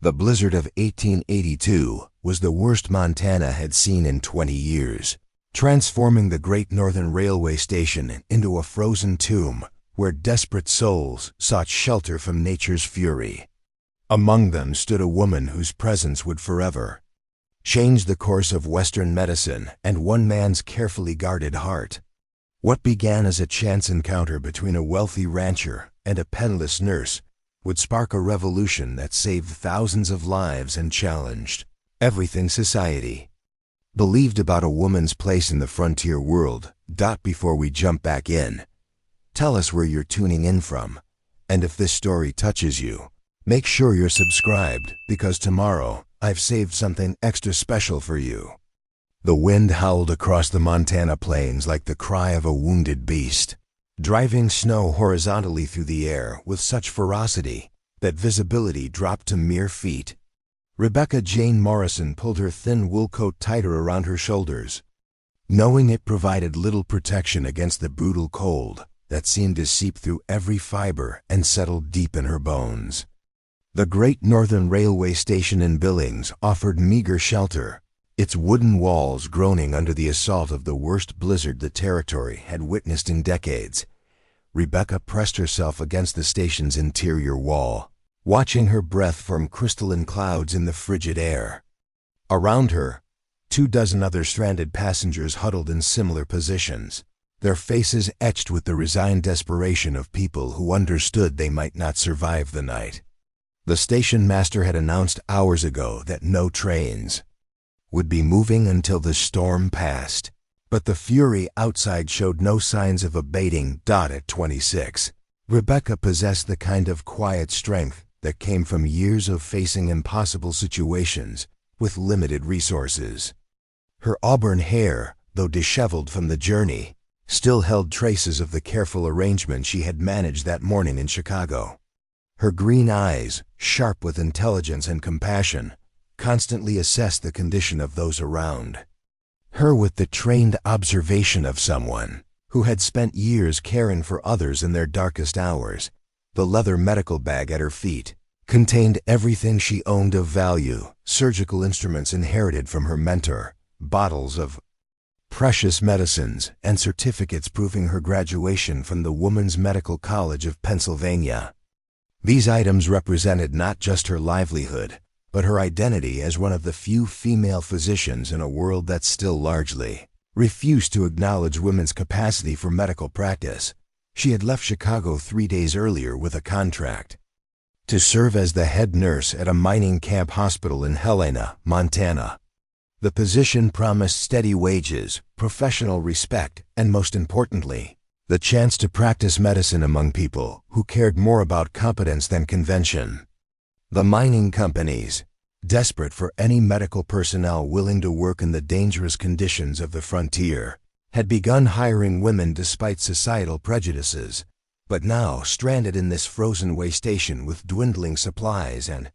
The blizzard of 1882 was the worst Montana had seen in 20 years, transforming the Great Northern Railway Station into a frozen tomb where desperate souls sought shelter from nature's fury. Among them stood a woman whose presence would forever change the course of Western medicine and one man's carefully guarded heart. What began as a chance encounter between a wealthy rancher and a penniless nurse would spark a revolution that saved thousands of lives and challenged everything society believed about a woman's place in the frontier world. Before we jump back in, tell us where you're tuning in from, and if this story touches you, make sure you're subscribed, because tomorrow I've saved something extra special for you. The wind howled across the Montana plains like the cry of a wounded beast, driving snow horizontally through the air with such ferocity that visibility dropped to mere feet. Rebecca Jane Morrison pulled her thin wool coat tighter around her shoulders, knowing it provided little protection against the brutal cold that seemed to seep through every fiber and settle deep in her bones. The Great Northern Railway Station in Billings offered meager shelter, its wooden walls groaning under the assault of the worst blizzard the territory had witnessed in decades. Rebecca pressed herself against the station's interior wall, watching her breath form crystalline clouds in the frigid air. Around her, 24 other stranded passengers huddled in similar positions, their faces etched with the resigned desperation of people who understood they might not survive the night. The station master had announced hours ago that no trains would be moving until the storm passed, but the fury outside showed no signs of abating. At 26, Rebecca possessed the kind of quiet strength that came from years of facing impossible situations with limited resources. Her auburn hair, though disheveled from the journey, still held traces of the careful arrangement she had managed that morning in Chicago. Her green eyes, sharp with intelligence and compassion, constantly assessed the condition of those around her with the trained observation of someone who had spent years caring for others in their darkest hours. The leather medical bag at her feet contained everything she owned of value: surgical instruments inherited from her mentor, bottles of precious medicines, and certificates proving her graduation from the Woman's Medical College of Pennsylvania. These items represented not just her livelihood, but her identity as one of the few female physicians in a world that still largely refused to acknowledge women's capacity for medical practice. She had left Chicago 3 days earlier with a contract to serve as the head nurse at a mining camp hospital in Helena, Montana. The position promised steady wages, professional respect, and most importantly, the chance to practice medicine among people who cared more about competence than convention. The mining companies, desperate for any medical personnel willing to work in the dangerous conditions of the frontier, had begun hiring women despite societal prejudices, but now, stranded in this frozen way station with dwindling supplies and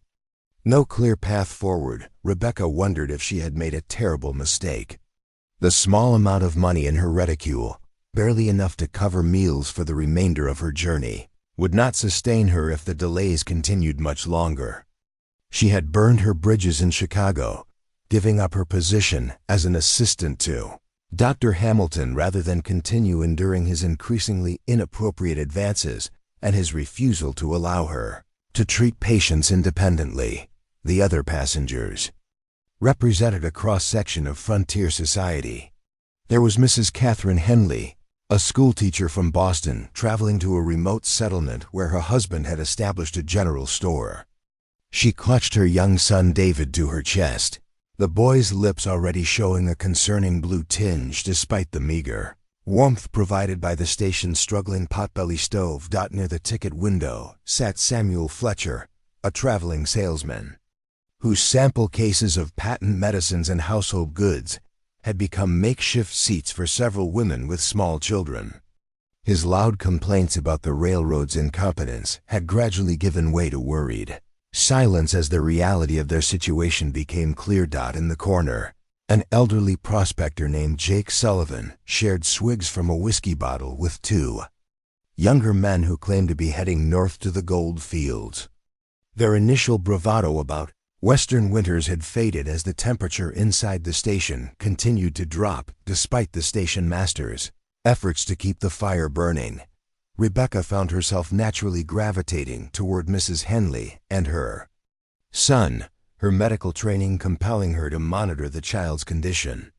no clear path forward, Rebecca wondered if she had made a terrible mistake. The small amount of money in her reticule, barely enough to cover meals for the remainder of her journey, would not sustain her if the delays continued much longer. She had burned her bridges in Chicago, giving up her position as an assistant to Dr. Hamilton rather than continue enduring his increasingly inappropriate advances and his refusal to allow her to treat patients independently. The other passengers represented a cross-section of frontier society. There was Mrs. Catherine Henley, a schoolteacher from Boston traveling to a remote settlement where her husband had established a general store. She clutched her young son David to her chest, the boy's lips already showing a concerning blue tinge despite the meager warmth provided by the station's struggling potbelly stove. Near the ticket window sat Samuel Fletcher, a traveling salesman, whose sample cases of patent medicines and household goods had become makeshift seats for several women with small children. His loud complaints about the railroad's incompetence had gradually given way to worried silence as the reality of their situation became clear. In the corner, an elderly prospector named Jake Sullivan shared swigs from a whiskey bottle with 2 younger men who claimed to be heading north to the gold fields. Their initial bravado about Western winters had faded as the temperature inside the station continued to drop despite the station master's efforts to keep the fire burning. Rebecca found herself naturally gravitating toward Mrs. Henley and her son, her medical training compelling her to monitor the child's condition.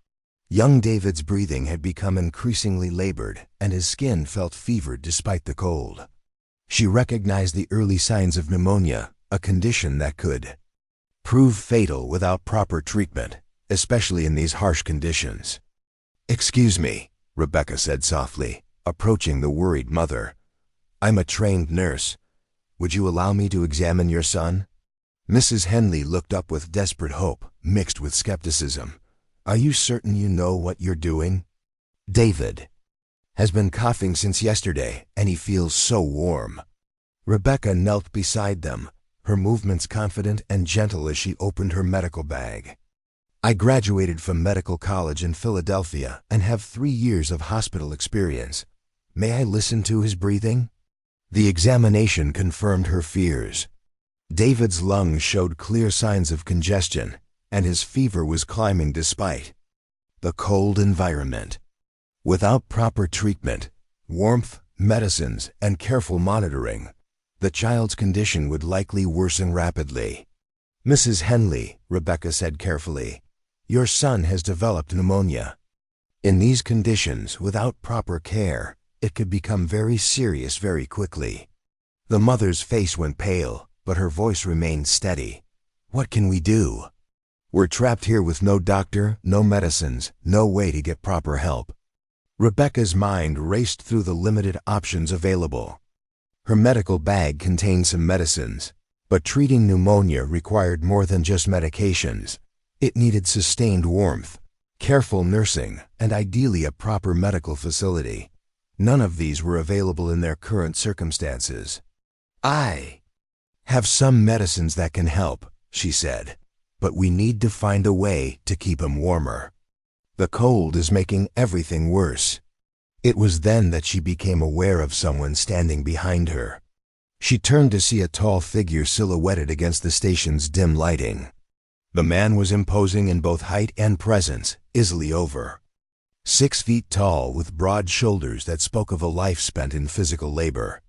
Young David's breathing had become increasingly labored, and his skin felt fevered despite the cold. She recognized the early signs of pneumonia, a condition that could prove fatal without proper treatment, especially in these harsh conditions. "Excuse me," Rebecca said softly, approaching the worried mother. "I'm a trained nurse. Would you allow me to examine your son?" Mrs. Henley looked up with desperate hope, mixed with skepticism. "Are you certain you know what you're doing? David has been coughing since yesterday, and he feels so warm." Rebecca knelt beside them, her movements confident and gentle as she opened her medical bag. "I graduated from medical college in Philadelphia and have 3 years of hospital experience. May I listen to his breathing?" The examination confirmed her fears. David's lungs showed clear signs of congestion, and his fever was climbing despite the cold environment. Without proper treatment, warmth, medicines, and careful monitoring, the child's condition would likely worsen rapidly. "Mrs. Henley," Rebecca said carefully, "your son has developed pneumonia. In these conditions, without proper care, it could become very serious very quickly." The mother's face went pale, but her voice remained steady. "What can we do? We're trapped here with no doctor, no medicines, no way to get proper help." Rebecca's mind raced through the limited options available. Her medical bag contained some medicines, but treating pneumonia required more than just medications. It needed sustained warmth, careful nursing, and ideally a proper medical facility. None of these were available in their current circumstances. "I have some medicines that can help," she said, "but we need to find a way to keep him warmer. The cold is making everything worse." It was then that she became aware of someone standing behind her. She turned to see a tall figure silhouetted against the station's dim lighting. The man was imposing in both height and presence, easily over 6 feet tall, with broad shoulders that spoke of a life spent in physical labor.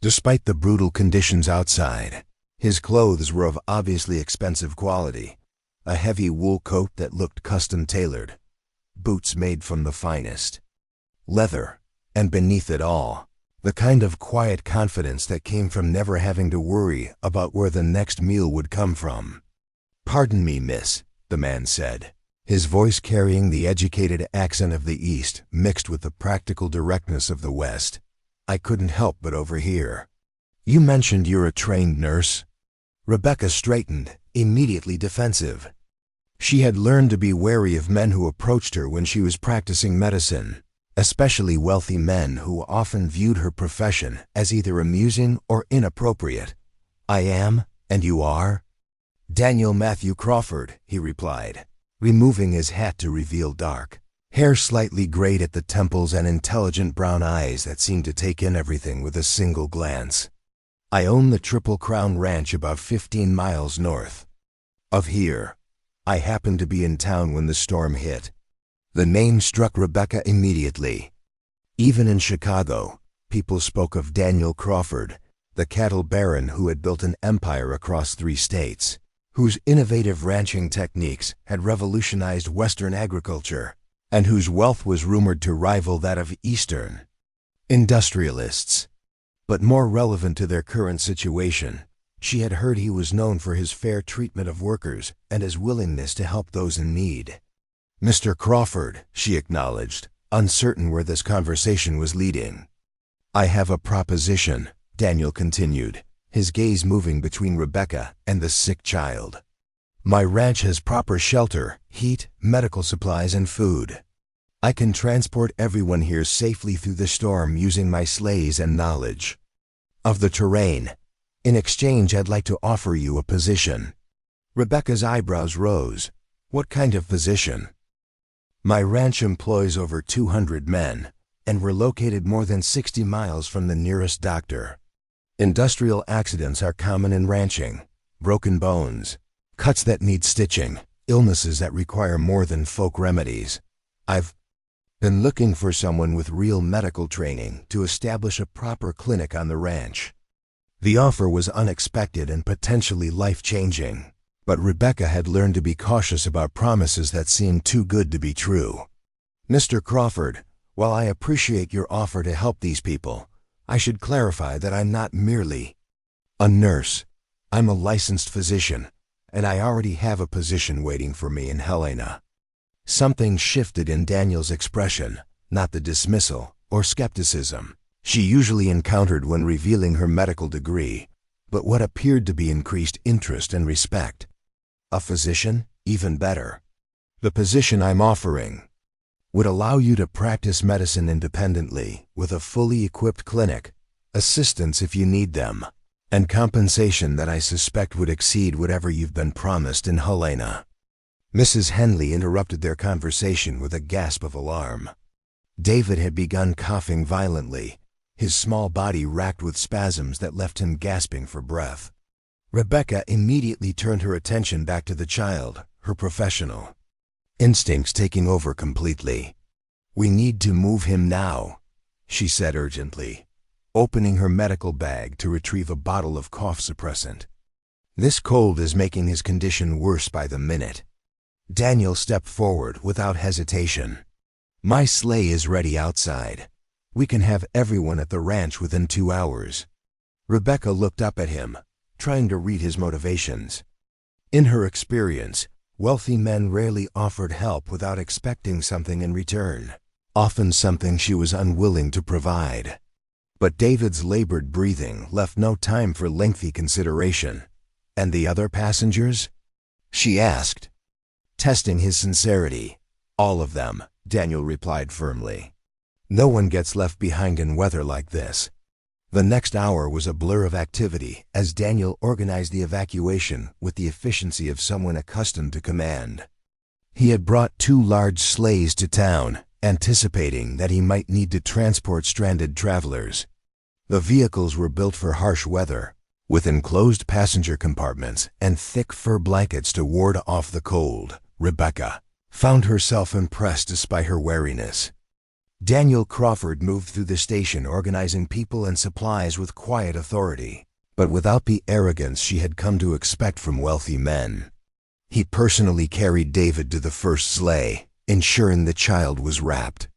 Despite the brutal conditions outside, his clothes were of obviously expensive quality: a heavy wool coat that looked custom-tailored, boots made from the finest leather, and beneath it all, the kind of quiet confidence that came from never having to worry about where the next meal would come from. "Pardon me, miss," the man said, his voice carrying the educated accent of the East mixed with the practical directness of the West. "I couldn't help but overhear. You mentioned you're a trained nurse." Rebecca straightened, immediately defensive. She had learned to be wary of men who approached her when she was practicing medicine, especially wealthy men who often viewed her profession as either amusing or inappropriate. "I am, and you are?" "Daniel Matthew Crawford," he replied, removing his hat to reveal dark hair slightly grayed at the temples and intelligent brown eyes that seemed to take in everything with a single glance. "I own the Triple Crown Ranch about 15 miles north of here. I happened to be in town when the storm hit." The name struck Rebecca immediately. Even in Chicago, people spoke of Daniel Crawford, the cattle baron who had built an empire across 3 states, whose innovative ranching techniques had revolutionized Western agriculture, and whose wealth was rumored to rival that of Eastern industrialists. But more relevant to their current situation, she had heard he was known for his fair treatment of workers and his willingness to help those in need. "Mr. Crawford," she acknowledged, uncertain where this conversation was leading. "I have a proposition," Daniel continued, his gaze moving between Rebecca and the sick child. "My ranch has proper shelter, heat, medical supplies, and food. I can transport everyone here safely through the storm using my sleighs and knowledge of the terrain. In exchange, I'd like to offer you a position." Rebecca's eyebrows rose. "What kind of position?" "My ranch employs over 200 men, and we're located more than 60 miles from the nearest doctor. Industrial accidents are common in ranching: broken bones, cuts that need stitching, illnesses that require more than folk remedies. I've been looking for someone with real medical training to establish a proper clinic on the ranch. The offer was unexpected and potentially life-changing, but Rebecca had learned to be cautious about promises that seemed too good to be true. Mr. Crawford, while I appreciate your offer to help these people, I should clarify that I'm not merely a nurse. I'm a licensed physician, and I already have a position waiting for me in Helena. Something shifted in Daniel's expression, not the dismissal or skepticism she usually encountered when revealing her medical degree, but what appeared to be increased interest and respect. A physician? Even better. The position I'm offering would allow you to practice medicine independently with a fully equipped clinic, assistants if you need them, and compensation that I suspect would exceed whatever you've been promised in Helena. Mrs. Henley interrupted their conversation with a gasp of alarm. David had begun coughing violently, his small body racked with spasms that left him gasping for breath. Rebecca immediately turned her attention back to the child, her professional instincts taking over completely. "We need to move him now," she said urgently, opening her medical bag to retrieve a bottle of cough suppressant. "This cold is making his condition worse by the minute." Daniel stepped forward without hesitation. "My sleigh is ready outside. We can have everyone at the ranch within 2 hours." Rebecca looked up at him, trying to read his motivations. In her experience, wealthy men rarely offered help without expecting something in return, often something she was unwilling to provide. But David's labored breathing left no time for lengthy consideration. "And the other passengers?" she asked, testing his sincerity. "All of them," Daniel replied firmly. "No one gets left behind in weather like this." The next hour was a blur of activity as Daniel organized the evacuation with the efficiency of someone accustomed to command. He had brought 2 large sleighs to town, anticipating that he might need to transport stranded travelers. The vehicles were built for harsh weather, with enclosed passenger compartments and thick fur blankets to ward off the cold. Rebecca found herself impressed despite her wariness. Daniel Crawford moved through the station organizing people and supplies with quiet authority, but without the arrogance she had come to expect from wealthy men. He personally carried David to the first sleigh, ensuring the child was wrapped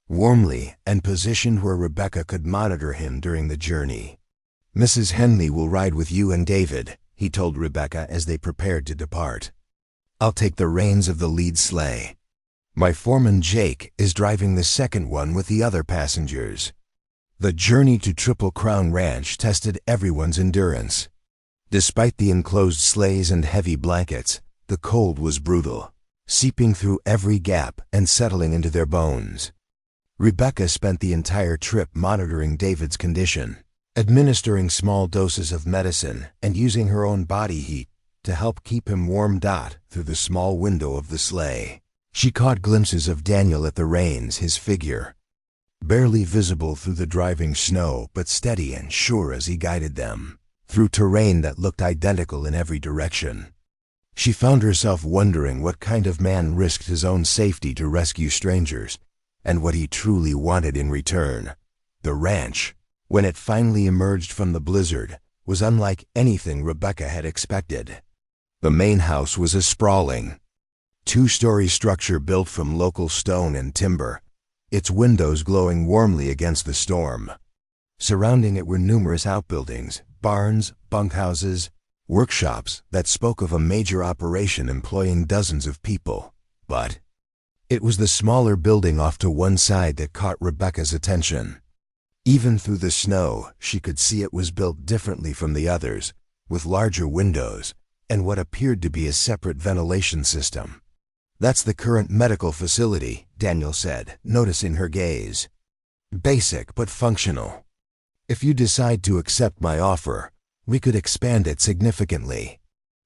warmly and positioned where Rebecca could monitor him during the journey. "Mrs. Henley will ride with you and David," he told Rebecca as they prepared to depart. "I'll take the reins of the lead sleigh. My foreman Jake is driving the second one with the other passengers." The journey to Triple Crown Ranch tested everyone's endurance. Despite the enclosed sleighs and heavy blankets, the cold was brutal, seeping through every gap and settling into their bones. Rebecca spent the entire trip monitoring David's condition, administering small doses of medicine and using her own body heat to help keep him warmed through the small window of the sleigh. She caught glimpses of Daniel at the reins, his figure barely visible through the driving snow, but steady and sure as he guided them through terrain that looked identical in every direction. She found herself wondering what kind of man risked his own safety to rescue strangers, and what he truly wanted in return. The ranch, when it finally emerged from the blizzard, was unlike anything Rebecca had expected. The main house was a sprawling 2-story structure built from local stone and timber, its windows glowing warmly against the storm. Surrounding it were numerous outbuildings, barns, bunkhouses, workshops that spoke of a major operation employing dozens of people. But it was the smaller building off to one side that caught Rebecca's attention. Even through the snow, she could see it was built differently from the others, with larger windows and what appeared to be a separate ventilation system. "That's the current medical facility," Daniel said, noticing her gaze. "Basic but functional. If you decide to accept my offer, we could expand it significantly."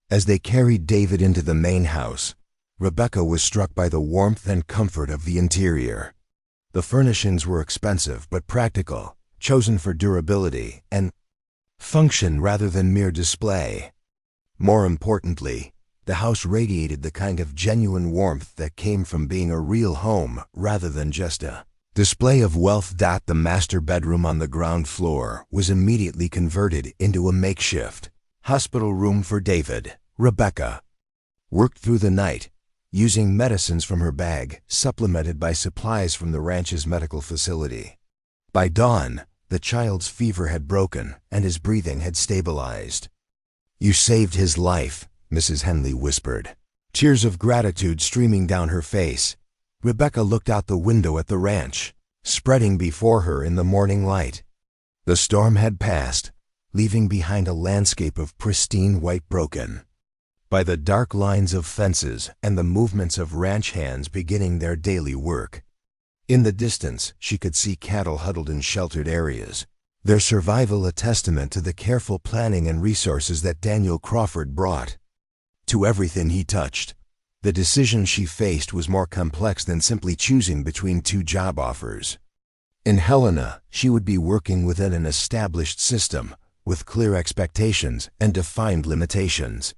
As they carried David into the main house, Rebecca was struck by the warmth and comfort of the interior. The furnishings were expensive but practical, chosen for durability and function rather than mere display. More importantly, The house radiated the kind of genuine warmth that came from being a real home rather than just a display of wealth. The master bedroom on the ground floor was immediately converted into a makeshift hospital room for David. Rebecca worked through the night, using medicines from her bag, supplemented by supplies from the ranch's medical facility. By dawn, the child's fever had broken and his breathing had stabilized. "You saved his life," Mrs. Henley whispered, tears of gratitude streaming down her face. Rebecca looked out the window at the ranch, spreading before her in the morning light. The storm had passed, leaving behind a landscape of pristine white, broken by the dark lines of fences and the movements of ranch hands beginning their daily work. In the distance, she could see cattle huddled in sheltered areas, their survival a testament to the careful planning and resources that Daniel Crawford brought to everything he touched. The decision she faced was more complex than simply choosing between two job offers. In Helena, she would be working within an established system, with clear expectations and defined limitations.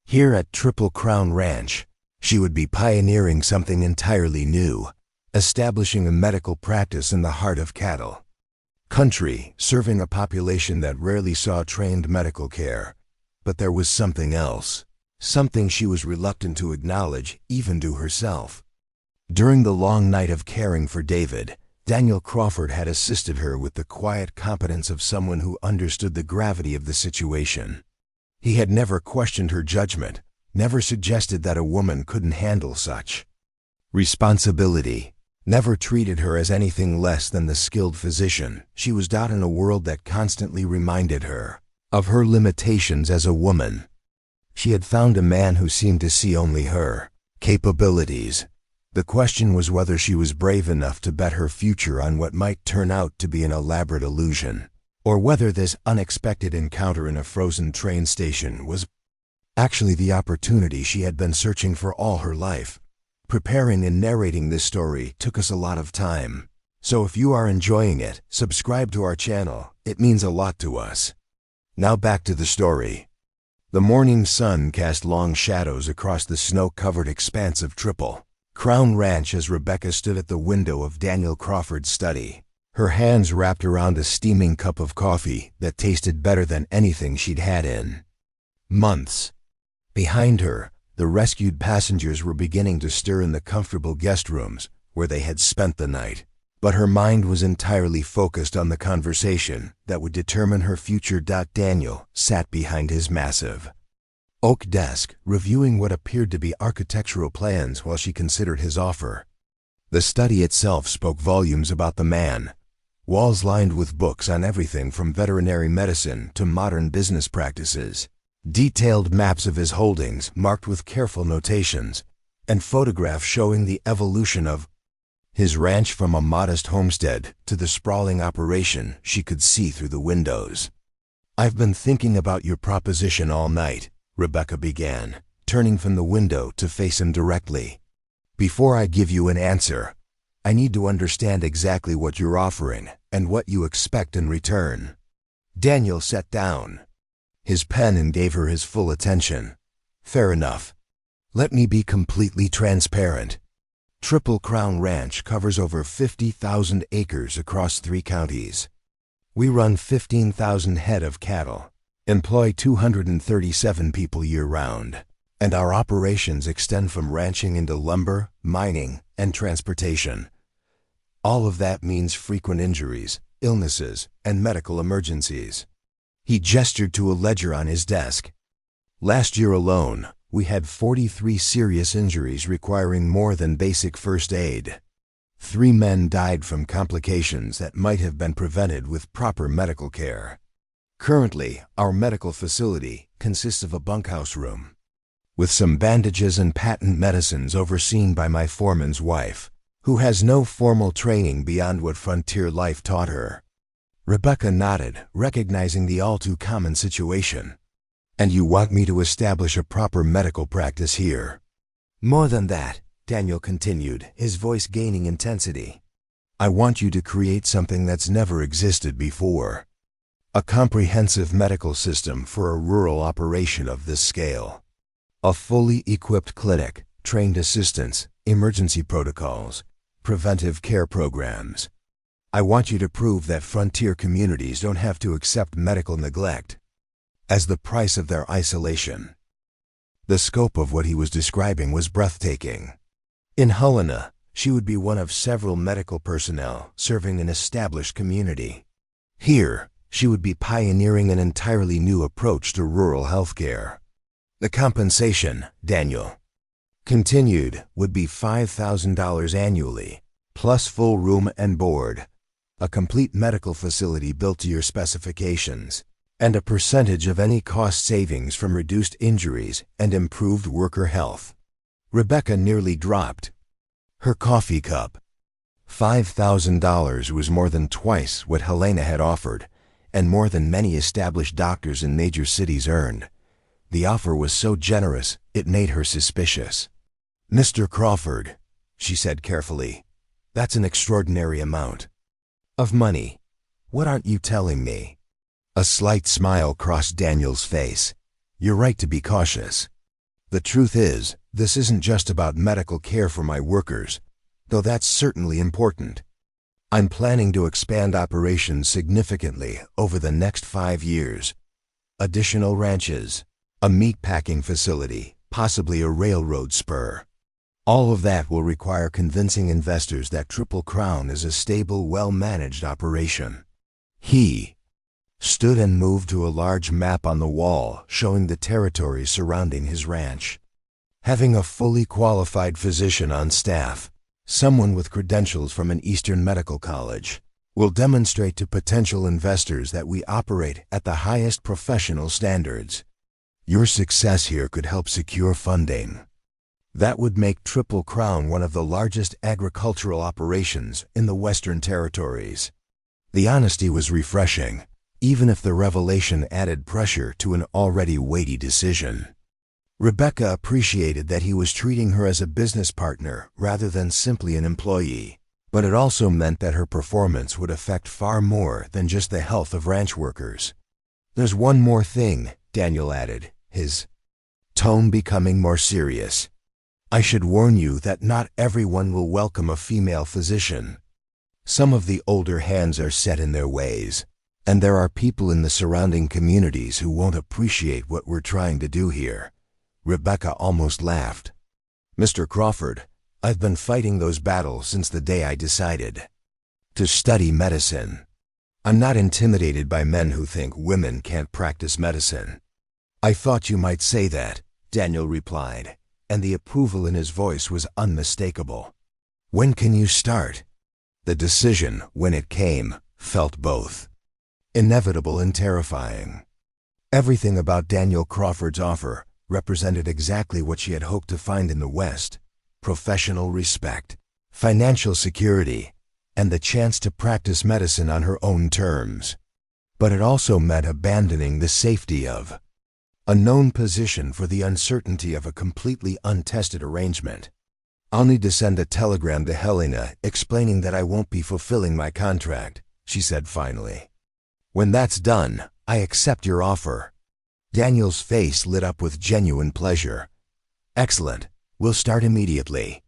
Here at Triple Crown Ranch, she would be pioneering something entirely new, establishing a medical practice in the heart of cattle country, serving a population that rarely saw trained medical care. But there was something else, something she was reluctant to acknowledge even to herself. During the long night of caring for David, Daniel Crawford had assisted her with the quiet competence of someone who understood the gravity of the situation. He had never questioned her judgment, never suggested that a woman couldn't handle such responsibility, never treated her as anything less than the skilled physician she was in a world that constantly reminded her of her limitations as a woman. She had found a man who seemed to see only her capabilities. The question was whether she was brave enough to bet her future on what might turn out to be an elaborate illusion, or whether this unexpected encounter in a frozen train station was actually the opportunity she had been searching for all her life. Preparing and narrating this story took us a lot of time, so if you are enjoying it, subscribe to our channel. It means a lot to us. Now back to the story. The morning sun cast long shadows across the snow-covered expanse of Triple Crown Ranch as Rebecca stood at the window of Daniel Crawford's study, her hands wrapped around a steaming cup of coffee that tasted better than anything she'd had in months. Behind her, the rescued passengers were beginning to stir in the comfortable guest rooms where they had spent the night, but her mind was entirely focused on the conversation that would determine her future. Daniel sat behind his massive oak desk, reviewing what appeared to be architectural plans while she considered his offer. The study itself spoke volumes about the man. Walls lined with books on everything from veterinary medicine to modern business practices, detailed maps of his holdings marked with careful notations, and photographs showing the evolution of his ranch from a modest homestead to the sprawling operation she could see through the windows. "I've been thinking about your proposition all night," Rebecca began, turning from the window to face him directly. "Before I give you an answer, I need to understand exactly what you're offering and what you expect in return." Daniel sat down his pen and gave her his full attention. "Fair enough. Let me be completely transparent. Triple Crown Ranch covers over 50,000 acres across 3 counties. We run 15,000 head of cattle, employ 237 people year-round, and our operations extend from ranching into lumber, mining, and transportation. All of that means frequent injuries, illnesses, and medical emergencies." He gestured to a ledger on his desk. "Last year alone, we had 43 serious injuries requiring more than basic first aid. 3 men died from complications that might have been prevented with proper medical care. Currently, our medical facility consists of a bunkhouse room, with some bandages and patent medicines overseen by my foreman's wife, who has no formal training beyond what frontier life taught her." Rebecca nodded, recognizing the all-too-common situation. "And you want me to establish a proper medical practice here?" "More than that," Daniel continued, his voice gaining intensity. "I want you to create something that's never existed before. A comprehensive medical system for a rural operation of this scale. A fully equipped clinic, trained assistants, emergency protocols, preventive care programs. I want you to prove that frontier communities don't have to accept medical neglect as the price of their isolation. The scope of what he was describing was breathtaking. In Helena, she would be one of several medical personnel serving an established community. Here, she would be pioneering an entirely new approach to rural healthcare. The compensation, Daniel continued, would be $5,000 annually, plus full room and board, a complete medical facility built to your specifications, and a percentage of any cost savings from reduced injuries and improved worker health. Rebecca nearly dropped her coffee cup. $5,000 was more than twice what Helena had offered, and more than many established doctors in major cities earned. The offer was so generous, it made her suspicious. "Mr. Crawford," she said carefully, "that's an extraordinary amount of money. What aren't you telling me?" A slight smile crossed Daniel's face. "You're right to be cautious. The truth is, this isn't just about medical care for my workers, though that's certainly important. I'm planning to expand operations significantly over the next 5 years. Additional ranches, a meat-packing facility, possibly a railroad spur. All of that will require convincing investors that Triple Crown is a stable, well-managed operation." He stood and moved to a large map on the wall showing the territory surrounding his ranch. "Having a fully qualified physician on staff, someone with credentials from an Eastern medical college, will demonstrate to potential investors that we operate at the highest professional standards. Your success here could help secure funding. That would make Triple Crown one of the largest agricultural operations in the Western Territories." The honesty was refreshing, even if the revelation added pressure to an already weighty decision. Rebecca appreciated that he was treating her as a business partner rather than simply an employee, but it also meant that her performance would affect far more than just the health of ranch workers. "There's one more thing," Daniel added, his tone becoming more serious. "I should warn you that not everyone will welcome a female physician. Some of the older hands are set in their ways, and there are people in the surrounding communities who won't appreciate what we're trying to do here." Rebecca almost laughed. "Mr. Crawford, I've been fighting those battles since the day I decided to study medicine. I'm not intimidated by men who think women can't practice medicine." "I thought you might say that," Daniel replied, and the approval in his voice was unmistakable. "When can you start?" The decision, when it came, felt both inevitable and terrifying. Everything about Daniel Crawford's offer represented exactly what she had hoped to find in the West: professional respect, financial security, and the chance to practice medicine on her own terms. But it also meant abandoning the safety of a known position for the uncertainty of a completely untested arrangement. "I'll need to send a telegram to Helena explaining that I won't be fulfilling my contract," she said finally. "When that's done, I accept your offer." Daniel's face lit up with genuine pleasure. "Excellent. We'll start immediately.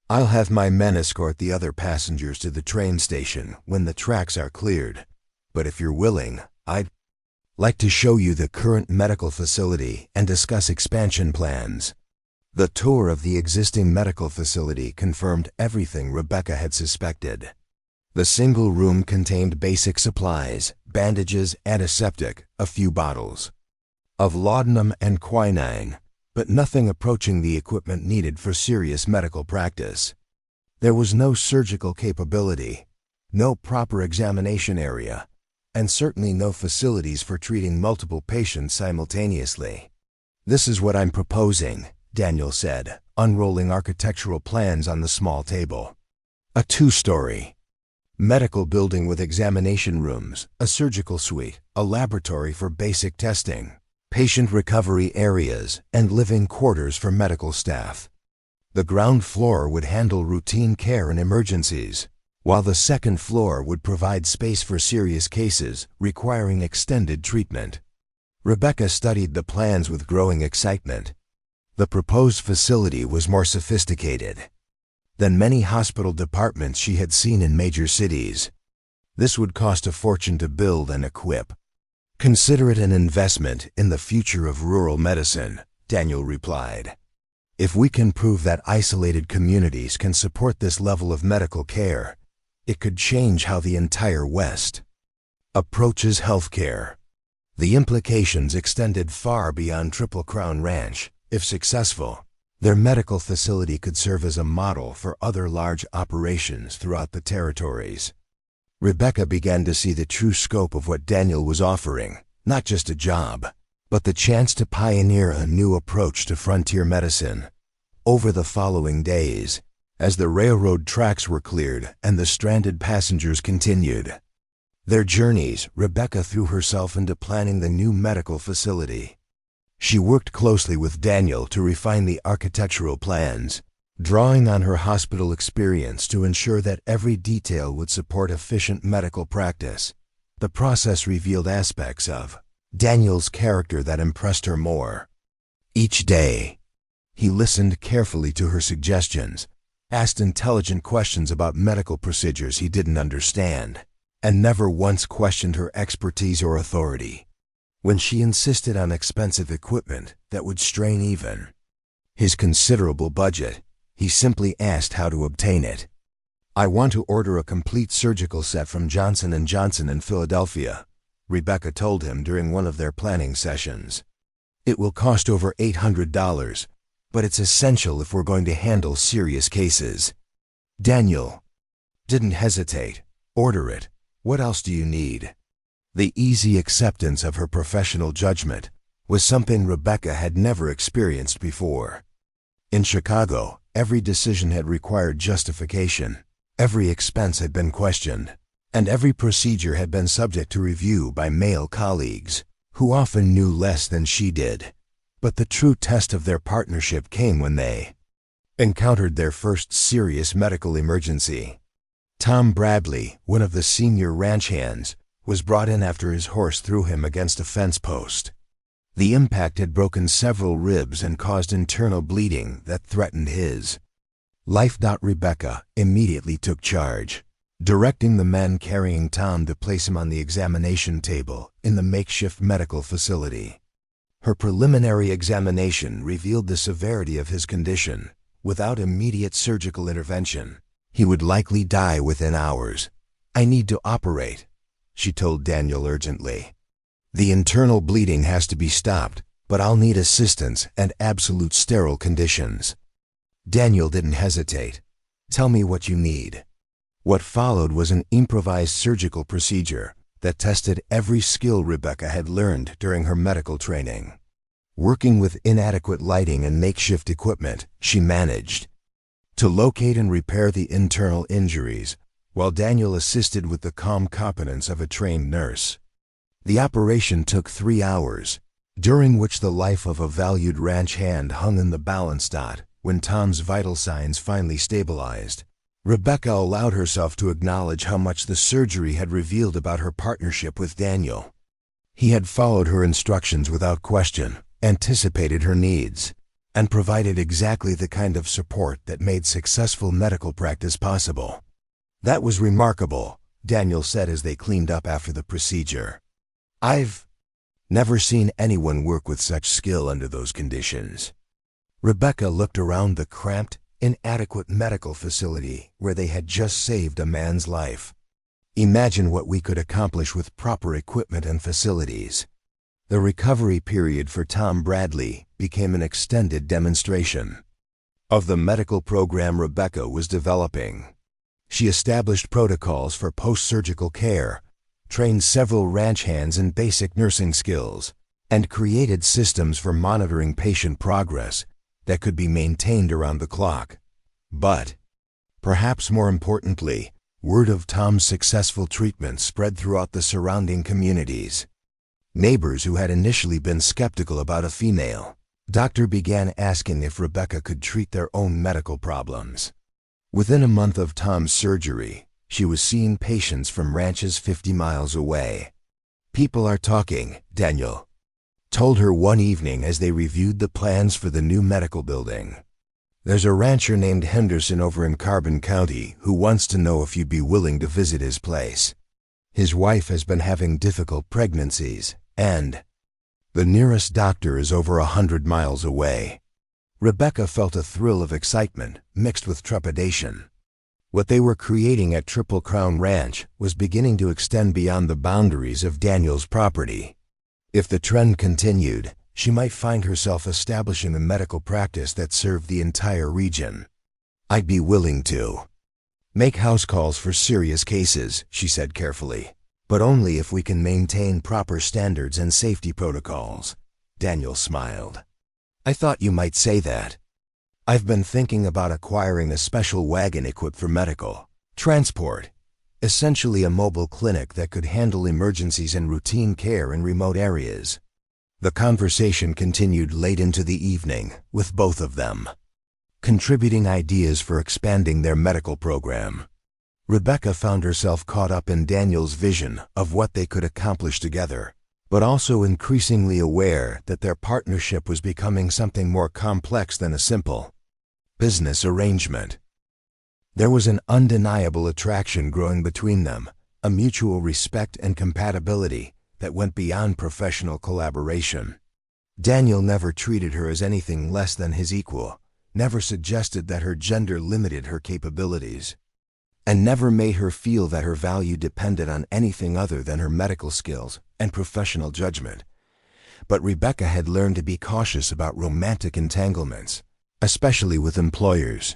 I'll have my men escort the other passengers to the train station when the tracks are cleared. But if you're willing, I'd like to show you the current medical facility and discuss expansion plans." The tour of the existing medical facility confirmed everything Rebecca had suspected. The single room contained basic supplies, bandages, antiseptic, a few bottles of laudanum and quinine, but nothing approaching the equipment needed for serious medical practice. There was no surgical capability, no proper examination area, and certainly no facilities for treating multiple patients simultaneously. "This is what I'm proposing," Daniel said, unrolling architectural plans on the small table. "A 2-story medical building with examination rooms, a surgical suite, a laboratory for basic testing, patient recovery areas, and living quarters for medical staff. The ground floor would handle routine care and emergencies, while the second floor would provide space for serious cases requiring extended treatment." Rebecca studied the plans with growing excitement. The proposed facility was more sophisticated than many hospital departments she had seen in major cities. This would cost a fortune to build and equip. Consider it an investment in the future of rural medicine, Daniel replied. If we can prove that isolated communities can support this level of medical care, it could change how the entire West approaches healthcare. The implications extended far beyond Triple Crown Ranch. If successful, their medical facility could serve as a model for other large operations throughout the territories. Rebecca began to see the true scope of what Daniel was offering, not just a job, but the chance to pioneer a new approach to frontier medicine. Over the following days, as the railroad tracks were cleared and the stranded passengers continued their journeys, Rebecca threw herself into planning the new medical facility. She worked closely with Daniel to refine the architectural plans, drawing on her hospital experience to ensure that every detail would support efficient medical practice. The process revealed aspects of Daniel's character that impressed her more. Each day, he listened carefully to her suggestions, asked intelligent questions about medical procedures he didn't understand, and never once questioned her expertise or authority. When she insisted on expensive equipment that would strain even his considerable budget, he simply asked how to obtain it. "I want to order a complete surgical set from Johnson & Johnson in Philadelphia," Rebecca told him during one of their planning sessions. "It will cost over $800, but it's essential if we're going to handle serious cases." Daniel didn't hesitate. "Order it. What else do you need?" The easy acceptance of her professional judgment was something Rebecca had never experienced before. In Chicago, every decision had required justification, every expense had been questioned, and every procedure had been subject to review by male colleagues, who often knew less than she did. But the true test of their partnership came when they encountered their first serious medical emergency. Tom Bradley, one of the senior ranch hands, was brought in after his horse threw him against a fence post. The impact had broken several ribs and caused internal bleeding that threatened his life. Rebecca immediately took charge, directing the men carrying Tom to place him on the examination table in the makeshift medical facility. Her preliminary examination revealed the severity of his condition. Without immediate surgical intervention, he would likely die within hours. "I need to operate," she told Daniel urgently. "The internal bleeding has to be stopped, but I'll need assistance and absolute sterile conditions." Daniel didn't hesitate. "Tell me what you need." What followed was an improvised surgical procedure that tested every skill Rebecca had learned during her medical training. Working with inadequate lighting and makeshift equipment, she managed to locate and repair the internal injuries, while Daniel assisted with the calm competence of a trained nurse. The operation took 3 hours, during which the life of a valued ranch hand hung in the balance. When Tom's vital signs finally stabilized, Rebecca allowed herself to acknowledge how much the surgery had revealed about her partnership with Daniel. He had followed her instructions without question, anticipated her needs, and provided exactly the kind of support that made successful medical practice possible. "That was remarkable," Daniel said as they cleaned up after the procedure. "I've never seen anyone work with such skill under those conditions." Rebecca looked around the cramped, inadequate medical facility where they had just saved a man's life. "Imagine what we could accomplish with proper equipment and facilities." The recovery period for Tom Bradley became an extended demonstration of the medical program Rebecca was developing. She established protocols for post-surgical care, trained several ranch hands in basic nursing skills, and created systems for monitoring patient progress that could be maintained around the clock. But, perhaps more importantly, word of Tom's successful treatment spread throughout the surrounding communities. Neighbors who had initially been skeptical about a female doctor began asking if Rebecca could treat their own medical problems. Within a month of Tom's surgery, she was seeing patients from ranches 50 miles away. "People are talking," Daniel told her one evening as they reviewed the plans for the new medical building. "There's a rancher named Henderson over in Carbon County who wants to know if you'd be willing to visit his place. His wife has been having difficult pregnancies, and the nearest doctor is over 100 miles away." Rebecca felt a thrill of excitement mixed with trepidation. What they were creating at Triple Crown Ranch was beginning to extend beyond the boundaries of Daniel's property. If the trend continued, she might find herself establishing a medical practice that served the entire region. "I'd be willing to make house calls for serious cases," she said carefully, "but only if we can maintain proper standards and safety protocols." Daniel smiled. "I thought you might say that. I've been thinking about acquiring a special wagon equipped for medical transport, essentially a mobile clinic that could handle emergencies and routine care in remote areas." The conversation continued late into the evening, with both of them contributing ideas for expanding their medical program. Rebecca found herself caught up in Daniel's vision of what they could accomplish together, but also increasingly aware that their partnership was becoming something more complex than a simple business arrangement. There was an undeniable attraction growing between them, a mutual respect and compatibility that went beyond professional collaboration. Daniel never treated her as anything less than his equal, never suggested that her gender limited her capabilities, and never made her feel that her value depended on anything other than her medical skills and professional judgment. But Rebecca had learned to be cautious about romantic entanglements, especially with employers.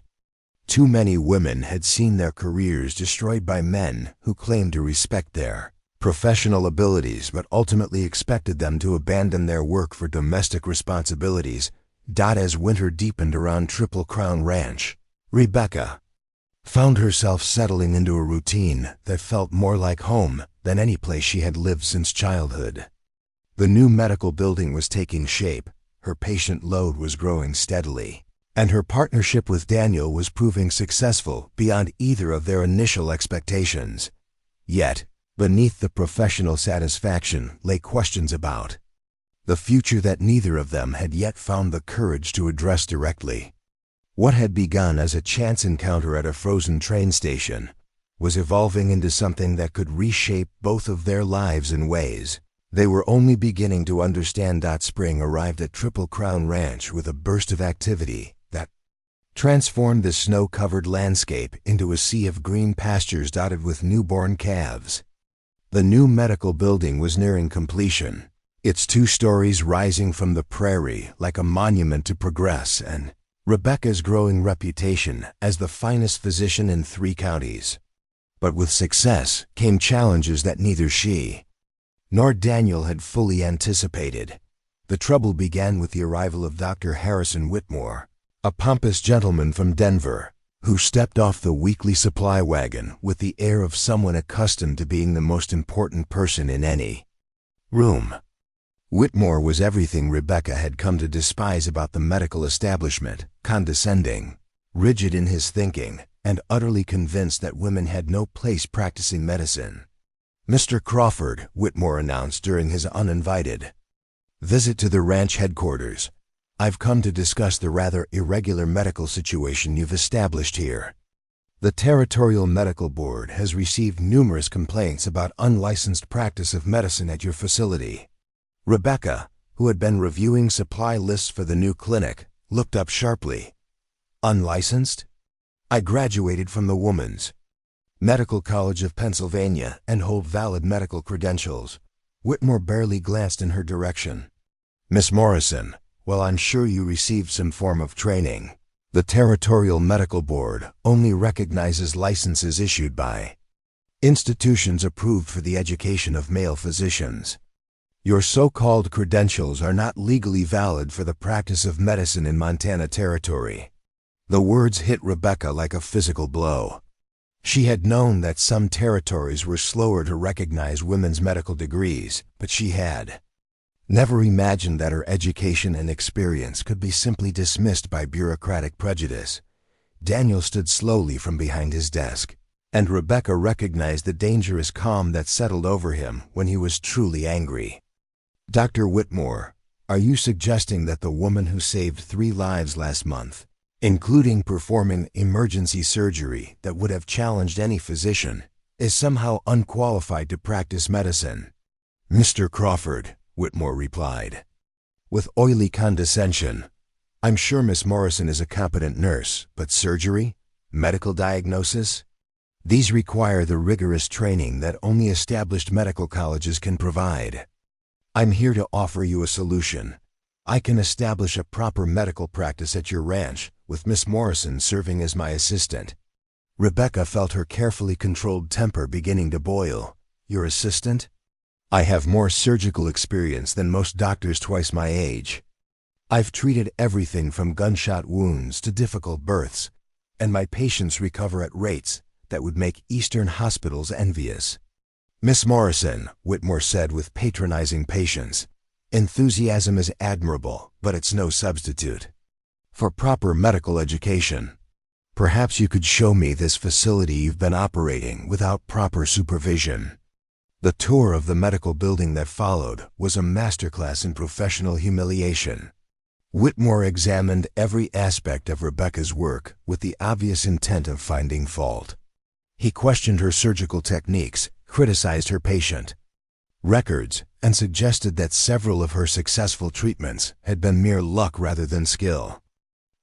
Too many women had seen their careers destroyed by men who claimed to respect their professional abilities but ultimately expected them to abandon their work for domestic responsibilities. As winter deepened around Triple Crown Ranch, Rebecca found herself settling into a routine that felt more like home than any place she had lived since childhood. The new medical building was taking shape, her patient load was growing steadily, and her partnership with Daniel was proving successful beyond either of their initial expectations. Yet, beneath the professional satisfaction lay questions about the future that neither of them had yet found the courage to address directly. What had begun as a chance encounter at a frozen train station was evolving into something that could reshape both of their lives in ways they were only beginning to understand. Spring arrived at Triple Crown Ranch with a burst of activity that transformed the snow-covered landscape into a sea of green pastures dotted with newborn calves. The new medical building was nearing completion, its 2 stories rising from the prairie like a monument to progress and Rebecca's growing reputation as the finest physician in 3 counties. But with success came challenges that neither she nor Daniel had fully anticipated. The trouble began with the arrival of Dr. Harrison Whitmore, a pompous gentleman from Denver, who stepped off the weekly supply wagon with the air of someone accustomed to being the most important person in any room. Whitmore was everything Rebecca had come to despise about the medical establishment: condescending, rigid in his thinking, and utterly convinced that women had no place practicing medicine. "Mr. Crawford," Whitmore announced during his uninvited visit to the ranch headquarters, "I've come to discuss the rather irregular medical situation you've established here. The Territorial Medical Board has received numerous complaints about unlicensed practice of medicine at your facility." Rebecca, who had been reviewing supply lists for the new clinic, looked up sharply. "Unlicensed? I graduated from the Woman's Medical College of Pennsylvania and hold valid medical credentials." Whitmore barely glanced in her direction. "Miss Morrison, well, I'm sure you received some form of training. The Territorial Medical Board only recognizes licenses issued by institutions approved for the education of male physicians. Your so-called credentials are not legally valid for the practice of medicine in Montana Territory." The words hit Rebecca like a physical blow. She had known that some territories were slower to recognize women's medical degrees, but she had never imagined that her education and experience could be simply dismissed by bureaucratic prejudice. Daniel stood slowly from behind his desk, and Rebecca recognized the dangerous calm that settled over him when he was truly angry. "Dr. Whitmore, Are you suggesting that the woman who saved 3 lives last month, including performing emergency surgery that would have challenged any physician, is somehow unqualified to practice medicine?" "Mr. Crawford," Whitmore replied, with oily condescension, "I'm sure Miss Morrison is a competent nurse, but surgery? Medical diagnosis? These require the rigorous training that only established medical colleges can provide. I'm here to offer you a solution. I can establish a proper medical practice at your ranch, with Miss Morrison serving as my assistant." Rebecca felt her carefully controlled temper beginning to boil. "Your assistant? I have more surgical experience than most doctors twice my age. I've treated everything from gunshot wounds to difficult births, and my patients recover at rates that would make Eastern hospitals envious." "Miss Morrison," Whitmore said with patronizing patience, "enthusiasm is admirable, but it's no substitute for proper medical education. Perhaps you could show me this facility you've been operating without proper supervision." The tour of the medical building that followed was a masterclass in professional humiliation. Whitmore examined every aspect of Rebecca's work with the obvious intent of finding fault. He questioned her surgical techniques, criticized her patient records, and suggested that several of her successful treatments had been mere luck rather than skill.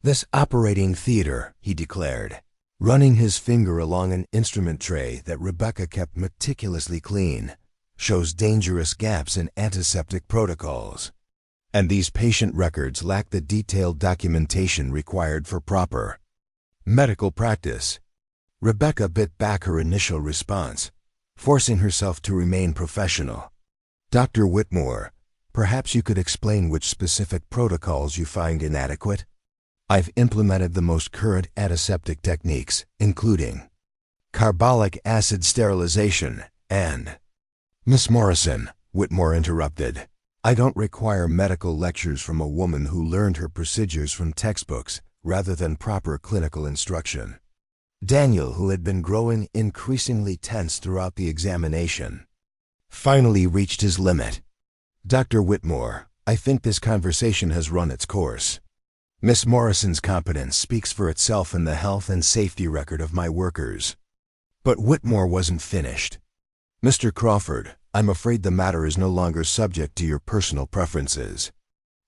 "This operating theater," he declared, running his finger along an instrument tray that Rebecca kept meticulously clean, "shows dangerous gaps in antiseptic protocols. And these patient records lack the detailed documentation required for proper medical practice." Rebecca bit back her initial response, forcing herself to remain professional. "Dr. Whitmore, perhaps you could explain which specific protocols you find inadequate? I've implemented the most current antiseptic techniques, including carbolic acid sterilization and—" "Miss Morrison," Whitmore interrupted, "I don't require medical lectures from a woman who learned her procedures from textbooks rather than proper clinical instruction." Daniel, who had been growing increasingly tense throughout the examination, finally reached his limit. "Dr. Whitmore, I think this conversation has run its course. Miss Morrison's competence speaks for itself in the health and safety record of my workers." But Whitmore wasn't finished. "Mr. Crawford, I'm afraid the matter is no longer subject to your personal preferences.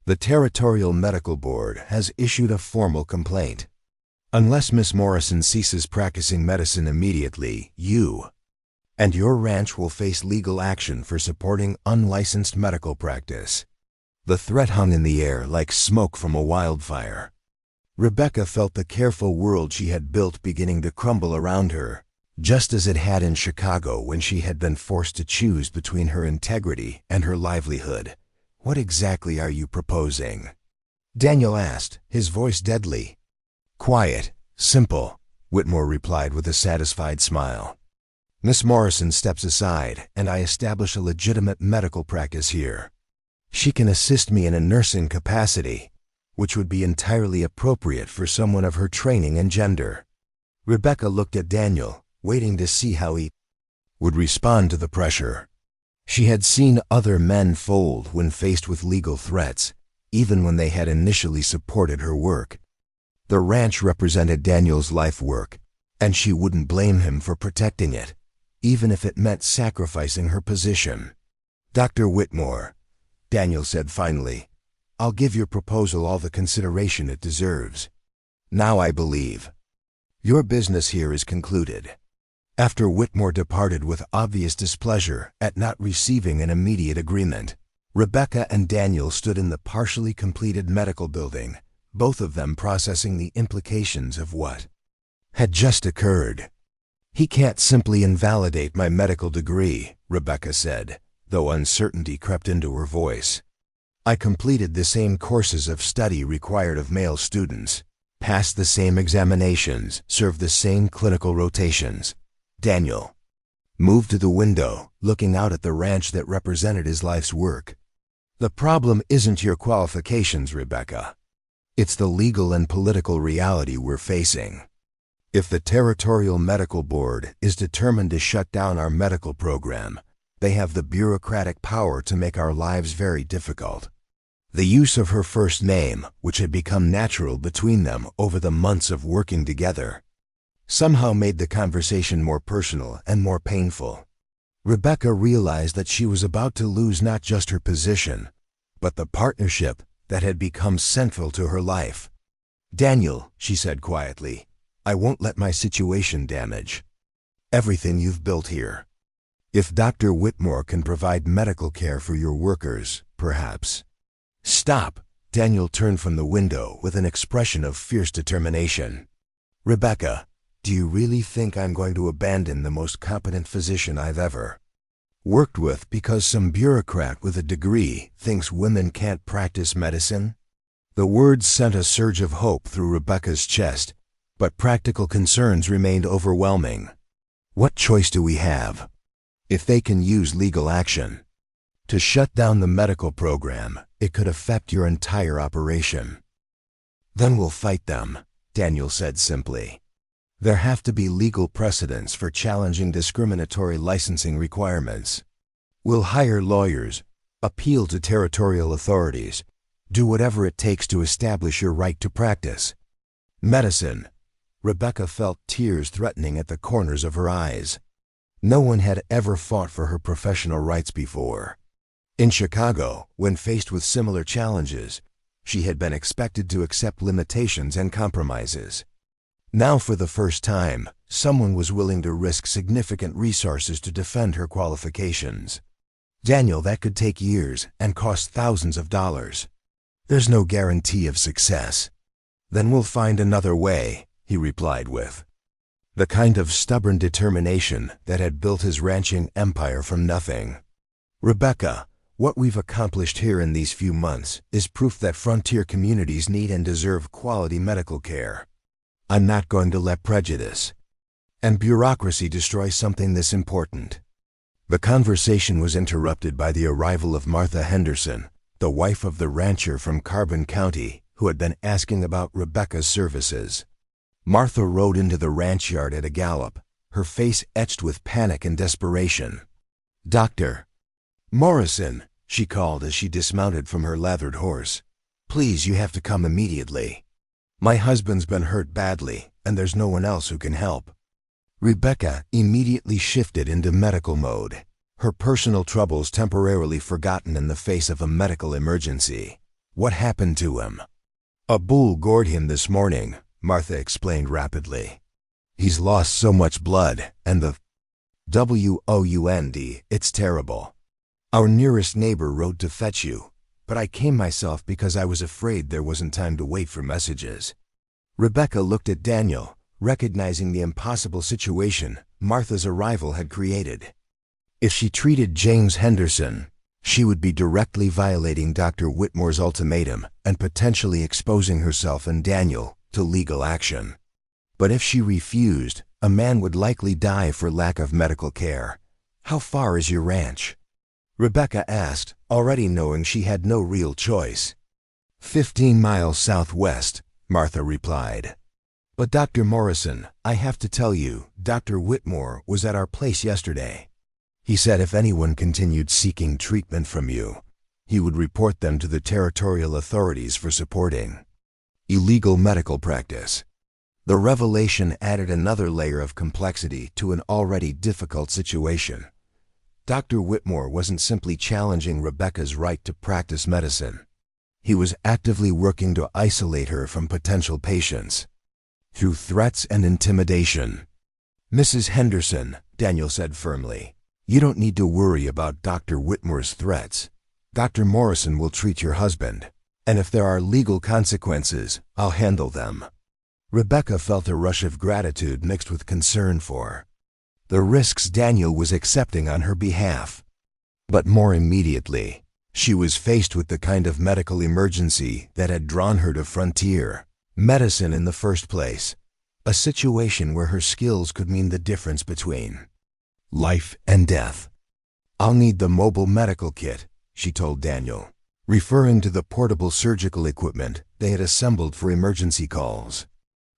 The Territorial Medical Board has issued a formal complaint. Unless Miss Morrison ceases practicing medicine immediately, you and your ranch will face legal action for supporting unlicensed medical practice." The threat hung in the air like smoke from a wildfire. Rebecca felt the careful world she had built beginning to crumble around her, just as it had in Chicago when she had been forced to choose between her integrity and her livelihood. "What exactly are you proposing?" Daniel asked, his voice deadly. "Quiet, simple," Whitmore replied with a satisfied smile. "Miss Morrison steps aside, and I establish a legitimate medical practice here. She can assist me in a nursing capacity, which would be entirely appropriate for someone of her training and gender." Rebecca looked at Daniel, waiting to see how he would respond to the pressure. She had seen other men fold when faced with legal threats, even when they had initially supported her work. The ranch represented Daniel's life work, and she wouldn't blame him for protecting it, even if it meant sacrificing her position. "Dr. Whitmore," Daniel said finally, "I'll give your proposal all the consideration it deserves. Now I believe your business here is concluded." After Whitmore departed with obvious displeasure at not receiving an immediate agreement, Rebecca and Daniel stood in the partially completed medical building, both of them processing the implications of what had just occurred. "He can't simply invalidate my medical degree," Rebecca said, though uncertainty crept into her voice. "I completed the same courses of study required of male students, passed the same examinations, served the same clinical rotations." Daniel moved to the window, looking out at the ranch that represented his life's work. "The problem isn't your qualifications, Rebecca. It's the legal and political reality we're facing. If the Territorial Medical Board is determined to shut down our medical program, they have the bureaucratic power to make our lives very difficult. The use of her first name, which had become natural between them over the months of working together, somehow made the conversation more personal and more painful. Rebecca realized that she was about to lose not just her position, but the partnership that had become central to her life. "Daniel," she said quietly, "I won't let my situation damage everything you've built here. If Dr. Whitmore can provide medical care for your workers, perhaps—" "Stop!" Daniel turned from the window with an expression of fierce determination. "Rebecca, do you really think I'm going to abandon the most competent physician I've ever worked with because some bureaucrat with a degree thinks women can't practice medicine?" The words sent a surge of hope through Rebecca's chest, but practical concerns remained overwhelming. "What choice do we have? If they can use legal action to shut down the medical program, it could affect your entire operation." "Then we'll fight them," Daniel said simply. "There have to be legal precedents for challenging discriminatory licensing requirements. We'll hire lawyers, appeal to territorial authorities, do whatever it takes to establish your right to practice medicine." Rebecca felt tears threatening at the corners of her eyes. No one had ever fought for her professional rights before. In Chicago, when faced with similar challenges, she had been expected to accept limitations and compromises. Now, for the first time, someone was willing to risk significant resources to defend her qualifications. "Daniel, that could take years and cost thousands of dollars. There's no guarantee of success." "Then we'll find another way," he replied with the kind of stubborn determination that had built his ranching empire from nothing. "Rebecca, what we've accomplished here in these few months is proof that frontier communities need and deserve quality medical care. I'm not going to let prejudice and bureaucracy destroy something this important." The conversation was interrupted by the arrival of Martha Henderson, the wife of the rancher from Carbon County who had been asking about Rebecca's services. Martha rode into the ranch yard at a gallop, her face etched with panic and desperation. "Dr. Morrison," she called as she dismounted from her lathered horse, "please, you have to come immediately. My husband's been hurt badly, and there's no one else who can help." Rebecca immediately shifted into medical mode, her personal troubles temporarily forgotten in the face of a medical emergency. "What happened to him?" "A bull gored him this morning," Martha explained rapidly. "He's lost so much blood, and the wound, it's terrible. Our nearest neighbor rode to fetch you, but I came myself because I was afraid there wasn't time to wait for messages." Rebecca looked at Daniel, recognizing the impossible situation Martha's arrival had created. If she treated James Henderson, she would be directly violating Dr. Whitmore's ultimatum and potentially exposing herself and Daniel to legal action. But if she refused, a man would likely die for lack of medical care. "How far is your ranch?" Rebecca asked, already knowing she had no real choice. 15 miles southwest, Martha replied. "But Dr. Morrison, I have to tell you, Dr. Whitmore was at our place yesterday. He said if anyone continued seeking treatment from you, he would report them to the territorial authorities for supporting illegal medical practice." The revelation added another layer of complexity to an already difficult situation. Dr. Whitmore wasn't simply challenging Rebecca's right to practice medicine. He was actively working to isolate her from potential patients through threats and intimidation. "Mrs. Henderson," Daniel said firmly, "you don't need to worry about Dr. Whitmore's threats. Dr. Morrison will treat your husband, and if there are legal consequences, I'll handle them." Rebecca felt a rush of gratitude mixed with concern for the risks Daniel was accepting on her behalf. But more immediately, she was faced with the kind of medical emergency that had drawn her to frontier medicine in the first place, a situation where her skills could mean the difference between life and death. "I'll need the mobile medical kit," she told Daniel, referring to the portable surgical equipment they had assembled for emergency calls.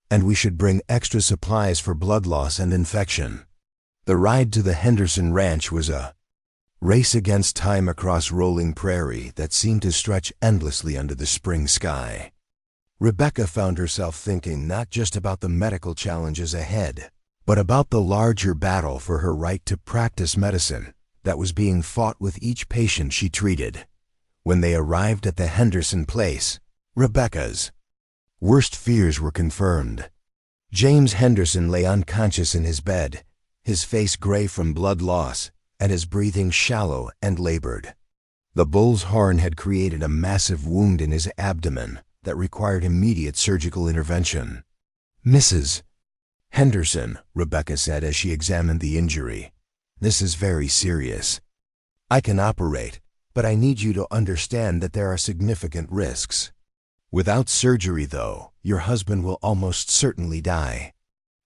"And we should bring extra supplies for blood loss and infection." The ride to the Henderson ranch was a race against time across rolling prairie that seemed to stretch endlessly under the spring sky. Rebecca found herself thinking not just about the medical challenges ahead, but about the larger battle for her right to practice medicine that was being fought with each patient she treated. When they arrived at the Henderson place, Rebecca's worst fears were confirmed. James Henderson lay unconscious in his bed, his face gray from blood loss, and his breathing shallow and labored. The bull's horn had created a massive wound in his abdomen that required immediate surgical intervention. "Mrs. Henderson," Rebecca said as she examined the injury, "this is very serious. I can operate, but I need you to understand that there are significant risks. Without surgery, though, your husband will almost certainly die."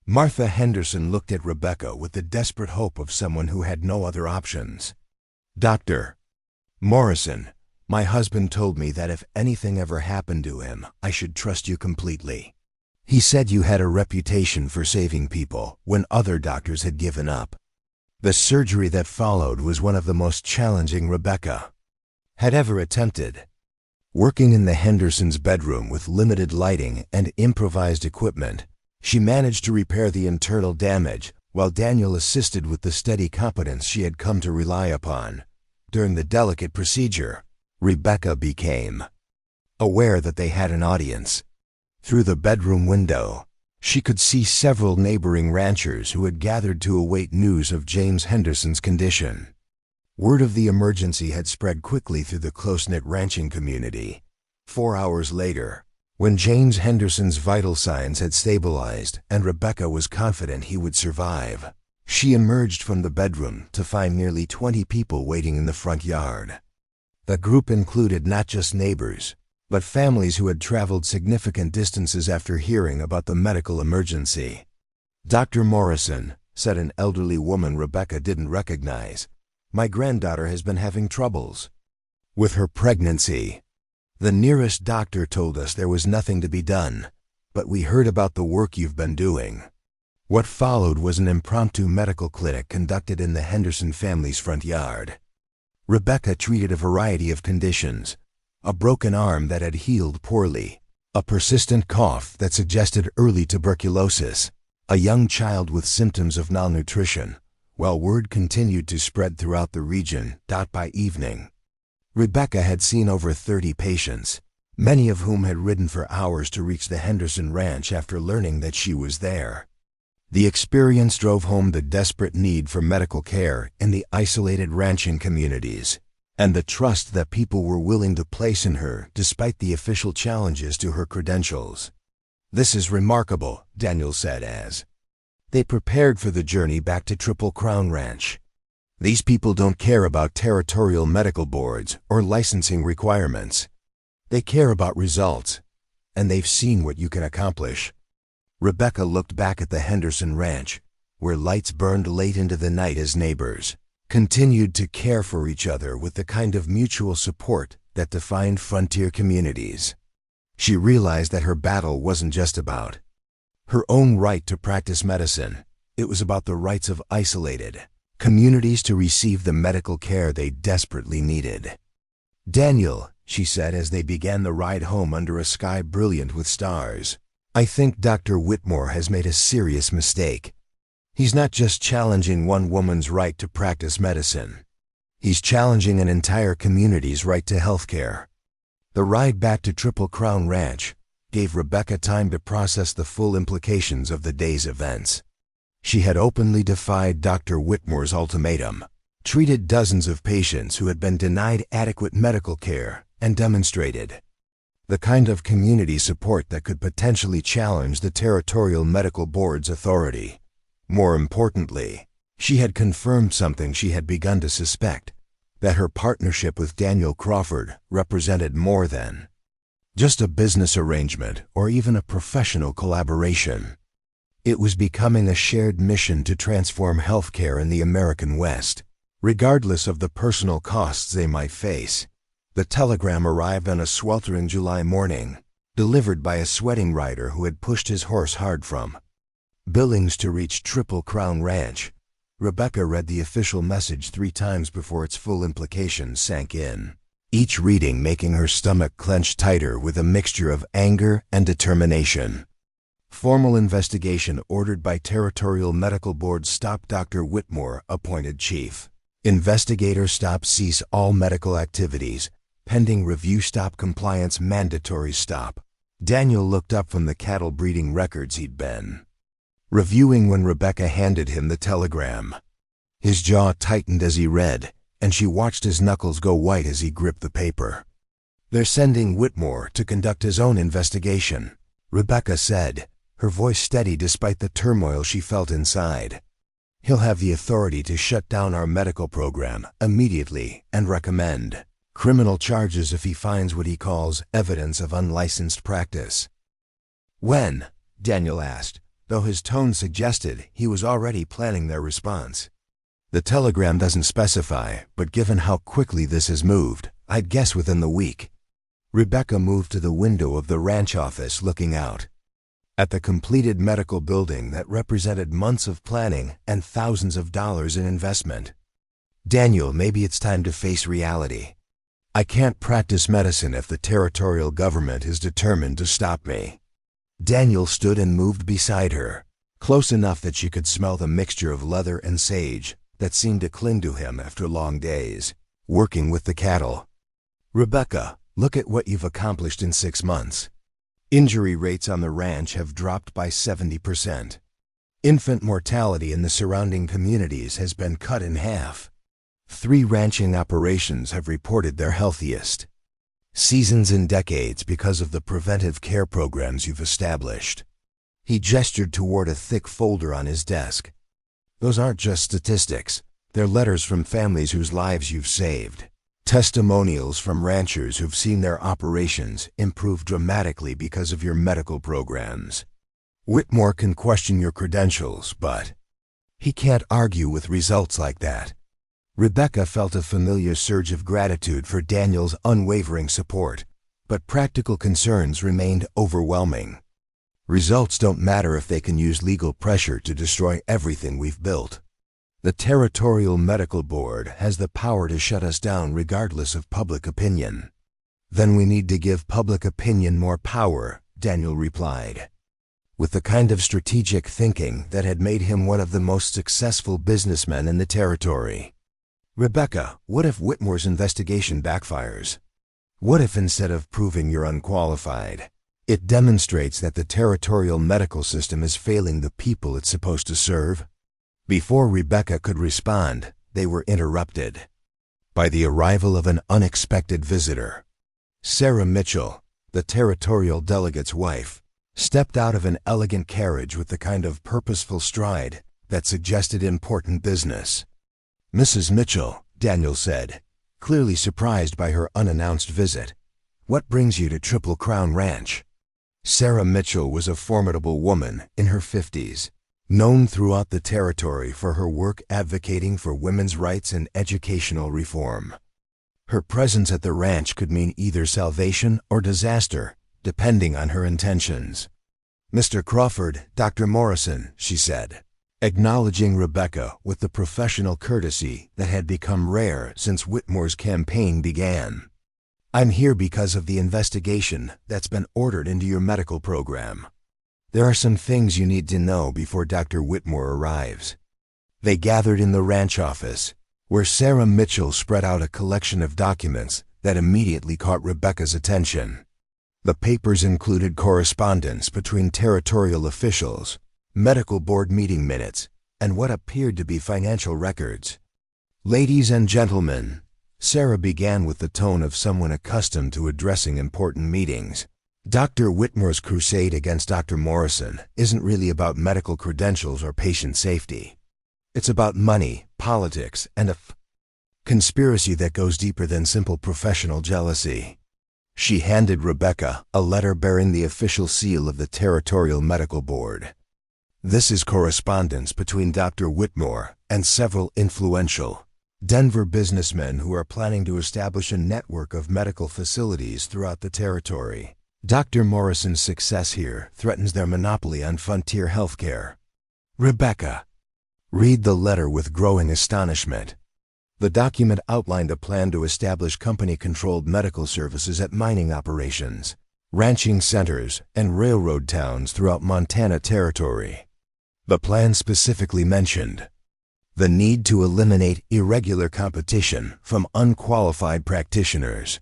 Martha Henderson looked at Rebecca with the desperate hope of someone who had no other options. "Dr. Morrison, my husband told me that if anything ever happened to him, I should trust you completely. He said you had a reputation for saving people when other doctors had given up." The surgery that followed was one of the most challenging Rebecca had ever attempted. Working in the Hendersons' bedroom with limited lighting and improvised equipment, she managed to repair the internal damage while Daniel assisted with the steady competence she had come to rely upon. During the delicate procedure, Rebecca became aware that they had an audience. Through the bedroom window, she could see several neighboring ranchers who had gathered to await news of James Henderson's condition. Word of the emergency had spread quickly through the close-knit ranching community. 4 hours later, when James Henderson's vital signs had stabilized and Rebecca was confident he would survive, she emerged from the bedroom to find nearly 20 people waiting in the front yard. The group included not just neighbors, but families who had traveled significant distances after hearing about the medical emergency. "Dr. Morrison," said an elderly woman Rebecca didn't recognize, "my granddaughter has been having troubles with her pregnancy. The nearest doctor told us there was nothing to be done, but we heard about the work you've been doing." What followed was an impromptu medical clinic conducted in the Henderson family's front yard. Rebecca treated a variety of conditions: a broken arm that had healed poorly, a persistent cough that suggested early tuberculosis, a young child with symptoms of malnutrition, while word continued to spread throughout the region. By evening, Rebecca had seen over 30 patients, many of whom had ridden for hours to reach the Henderson ranch after learning that she was there. The experience drove home the desperate need for medical care in the isolated ranching communities, and the trust that people were willing to place in her despite the official challenges to her credentials. "This is remarkable," Daniel said as they prepared for the journey back to Triple Crown Ranch. "These people don't care about territorial medical boards or licensing requirements. They care about results, and they've seen what you can accomplish." Rebecca looked back at the Henderson Ranch, where lights burned late into the night as neighbors continued to care for each other with the kind of mutual support that defined frontier communities. She realized that her battle wasn't just about her own right to practice medicine. It was about the rights of isolated communities to receive the medical care they desperately needed. "Daniel," she said as they began the ride home under a sky brilliant with stars, "I think Dr. Whitmore has made a serious mistake. He's not just challenging one woman's right to practice medicine. He's challenging an entire community's right to health care." The ride back to Triple Crown Ranch gave Rebecca time to process the full implications of the day's events. She had openly defied Dr. Whitmore's ultimatum, treated dozens of patients who had been denied adequate medical care, and demonstrated the kind of community support that could potentially challenge the territorial medical board's authority. More importantly, she had confirmed something she had begun to suspect, that her partnership with Daniel Crawford represented more than just a business arrangement or even a professional collaboration. It was becoming a shared mission to transform healthcare in the American West, regardless of the personal costs they might face. The telegram arrived on a sweltering July morning, delivered by a sweating rider who had pushed his horse hard from Billings to reach Triple Crown Ranch. Rebecca read the official message 3 times before its full implications sank in, each reading making her stomach clench tighter with a mixture of anger and determination. Formal investigation ordered by Territorial Medical Board. Stop. Dr. Whitmore, appointed chief. Investigator. Stop. Cease all medical activities. Pending review. Stop. Compliance mandatory. Stop. Daniel looked up from the cattle breeding records he'd been reviewing when Rebecca handed him the telegram. His jaw tightened as he read, and she watched his knuckles go white as he gripped the paper. "They're sending Whitmore to conduct his own investigation," Rebecca said, her voice steady despite the turmoil she felt inside. "He'll have the authority to shut down our medical program immediately and recommend criminal charges if he finds what he calls evidence of unlicensed practice." "When?" Daniel asked, though his tone suggested he was already planning their response. "The telegram doesn't specify, but given how quickly this has moved, I'd guess within the week." Rebecca moved to the window of the ranch office, looking out at the completed medical building that represented months of planning and thousands of dollars in investment. "Daniel, maybe it's time to face reality. I can't practice medicine if the territorial government is determined to stop me." Daniel stood and moved beside her, close enough that she could smell the mixture of leather and sage that seemed to cling to him after long days working with the cattle. "Rebecca, look at what you've accomplished in 6 months. Injury rates on the ranch have dropped by 70%. Infant mortality in the surrounding communities has been cut in half. 3 ranching operations have reported their healthiest seasons in decades because of the preventive care programs you've established." He gestured toward a thick folder on his desk. "Those aren't just statistics. They're letters from families whose lives you've saved. Testimonials from ranchers who've seen their operations improve dramatically because of your medical programs. Whitmore can question your credentials, but he can't argue with results like that." Rebecca felt a familiar surge of gratitude for Daniel's unwavering support, but practical concerns remained overwhelming. "Results don't matter if they can use legal pressure to destroy everything we've built. The Territorial Medical Board has the power to shut us down regardless of public opinion." "Then we need to give public opinion more power," Daniel replied, with the kind of strategic thinking that had made him one of the most successful businessmen in the territory. "Rebecca, what if Whitmore's investigation backfires? What if instead of proving you're unqualified, it demonstrates that the territorial medical system is failing the people it's supposed to serve?" Before Rebecca could respond, they were interrupted by the arrival of an unexpected visitor. Sarah Mitchell, the territorial delegate's wife, stepped out of an elegant carriage with the kind of purposeful stride that suggested important business. "Mrs. Mitchell," Daniel said, clearly surprised by her unannounced visit, "what brings you to Triple Crown Ranch?" Sarah Mitchell was a formidable woman in her 50s, known throughout the territory for her work advocating for women's rights and educational reform. Her presence at the ranch could mean either salvation or disaster, depending on her intentions. "Mr. Crawford, Dr. Morrison," she said, acknowledging Rebecca with the professional courtesy that had become rare since Whitmore's campaign began. "I'm here because of the investigation that's been ordered into your medical program. There are some things you need to know before Dr. Whitmore arrives." They gathered in the ranch office, where Sarah Mitchell spread out a collection of documents that immediately caught Rebecca's attention. The papers included correspondence between territorial officials, medical board meeting minutes, and what appeared to be financial records. "Ladies and gentlemen," Sarah began with the tone of someone accustomed to addressing important meetings, "Dr. Whitmore's crusade against Dr. Morrison isn't really about medical credentials or patient safety. It's about money, politics, and a conspiracy that goes deeper than simple professional jealousy." She handed Rebecca a letter bearing the official seal of the Territorial Medical Board. "This is correspondence between Dr. Whitmore and several influential Denver businessmen who are planning to establish a network of medical facilities throughout the territory. Dr. Morrison's success here threatens their monopoly on frontier healthcare." Rebecca Read the letter with growing astonishment. The document outlined a plan to establish company-controlled medical services at mining operations, ranching centers, and railroad towns throughout Montana Territory. The plan specifically mentioned the need to eliminate irregular competition from unqualified practitioners.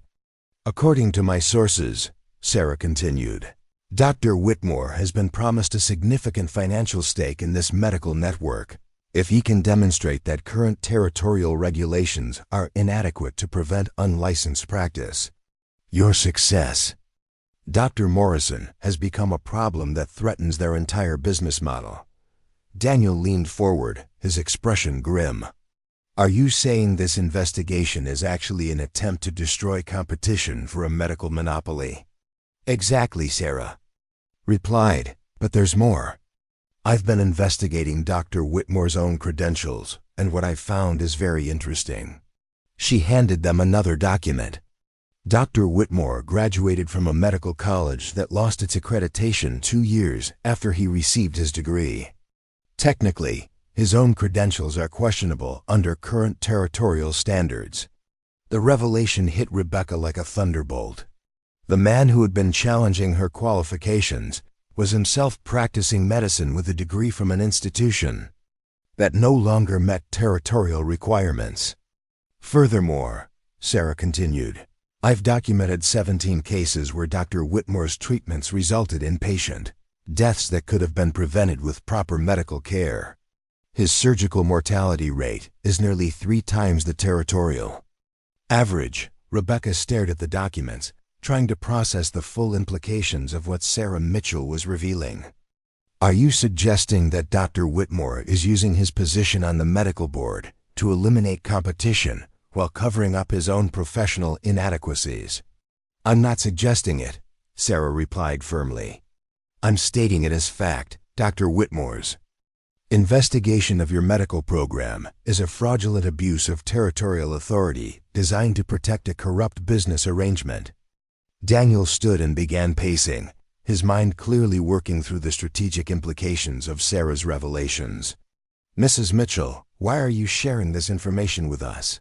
According to my sources, Sarah continued, Dr. Whitmore has been promised a significant financial stake in this medical network if he can demonstrate that current territorial regulations are inadequate to prevent unlicensed practice. Your success, Dr. Morrison, has become a problem that threatens their entire business model. Daniel leaned forward, his expression grim. Are you saying this investigation is actually an attempt to destroy competition for a medical monopoly? Exactly, Sarah replied, but there's more. I've been investigating Dr. Whitmore's own credentials, and what I've found is very interesting. She handed them another document. Dr. Whitmore graduated from a medical college that lost its accreditation 2 years after he received his degree. Technically, his own credentials are questionable under current territorial standards. The revelation hit Rebecca like a thunderbolt. The man who had been challenging her qualifications was himself practicing medicine with a degree from an institution that no longer met territorial requirements. Furthermore, Sarah continued, I've documented 17 cases where Dr. Whitmore's treatments resulted in patient deaths that could have been prevented with proper medical care. His surgical mortality rate is nearly 3 times the territorial average. Rebecca stared at the documents, trying to process the full implications of what Sarah Mitchell was revealing. Are you suggesting that Dr. Whitmore is using his position on the medical board to eliminate competition while covering up his own professional inadequacies? I'm not suggesting it, Sarah replied firmly. I'm stating it as fact. Dr. Whitmore's investigation of your medical program is a fraudulent abuse of territorial authority designed to protect a corrupt business arrangement. Daniel stood and began pacing, his mind clearly working through the strategic implications of Sarah's revelations. Mrs. Mitchell, why are you sharing this information with us?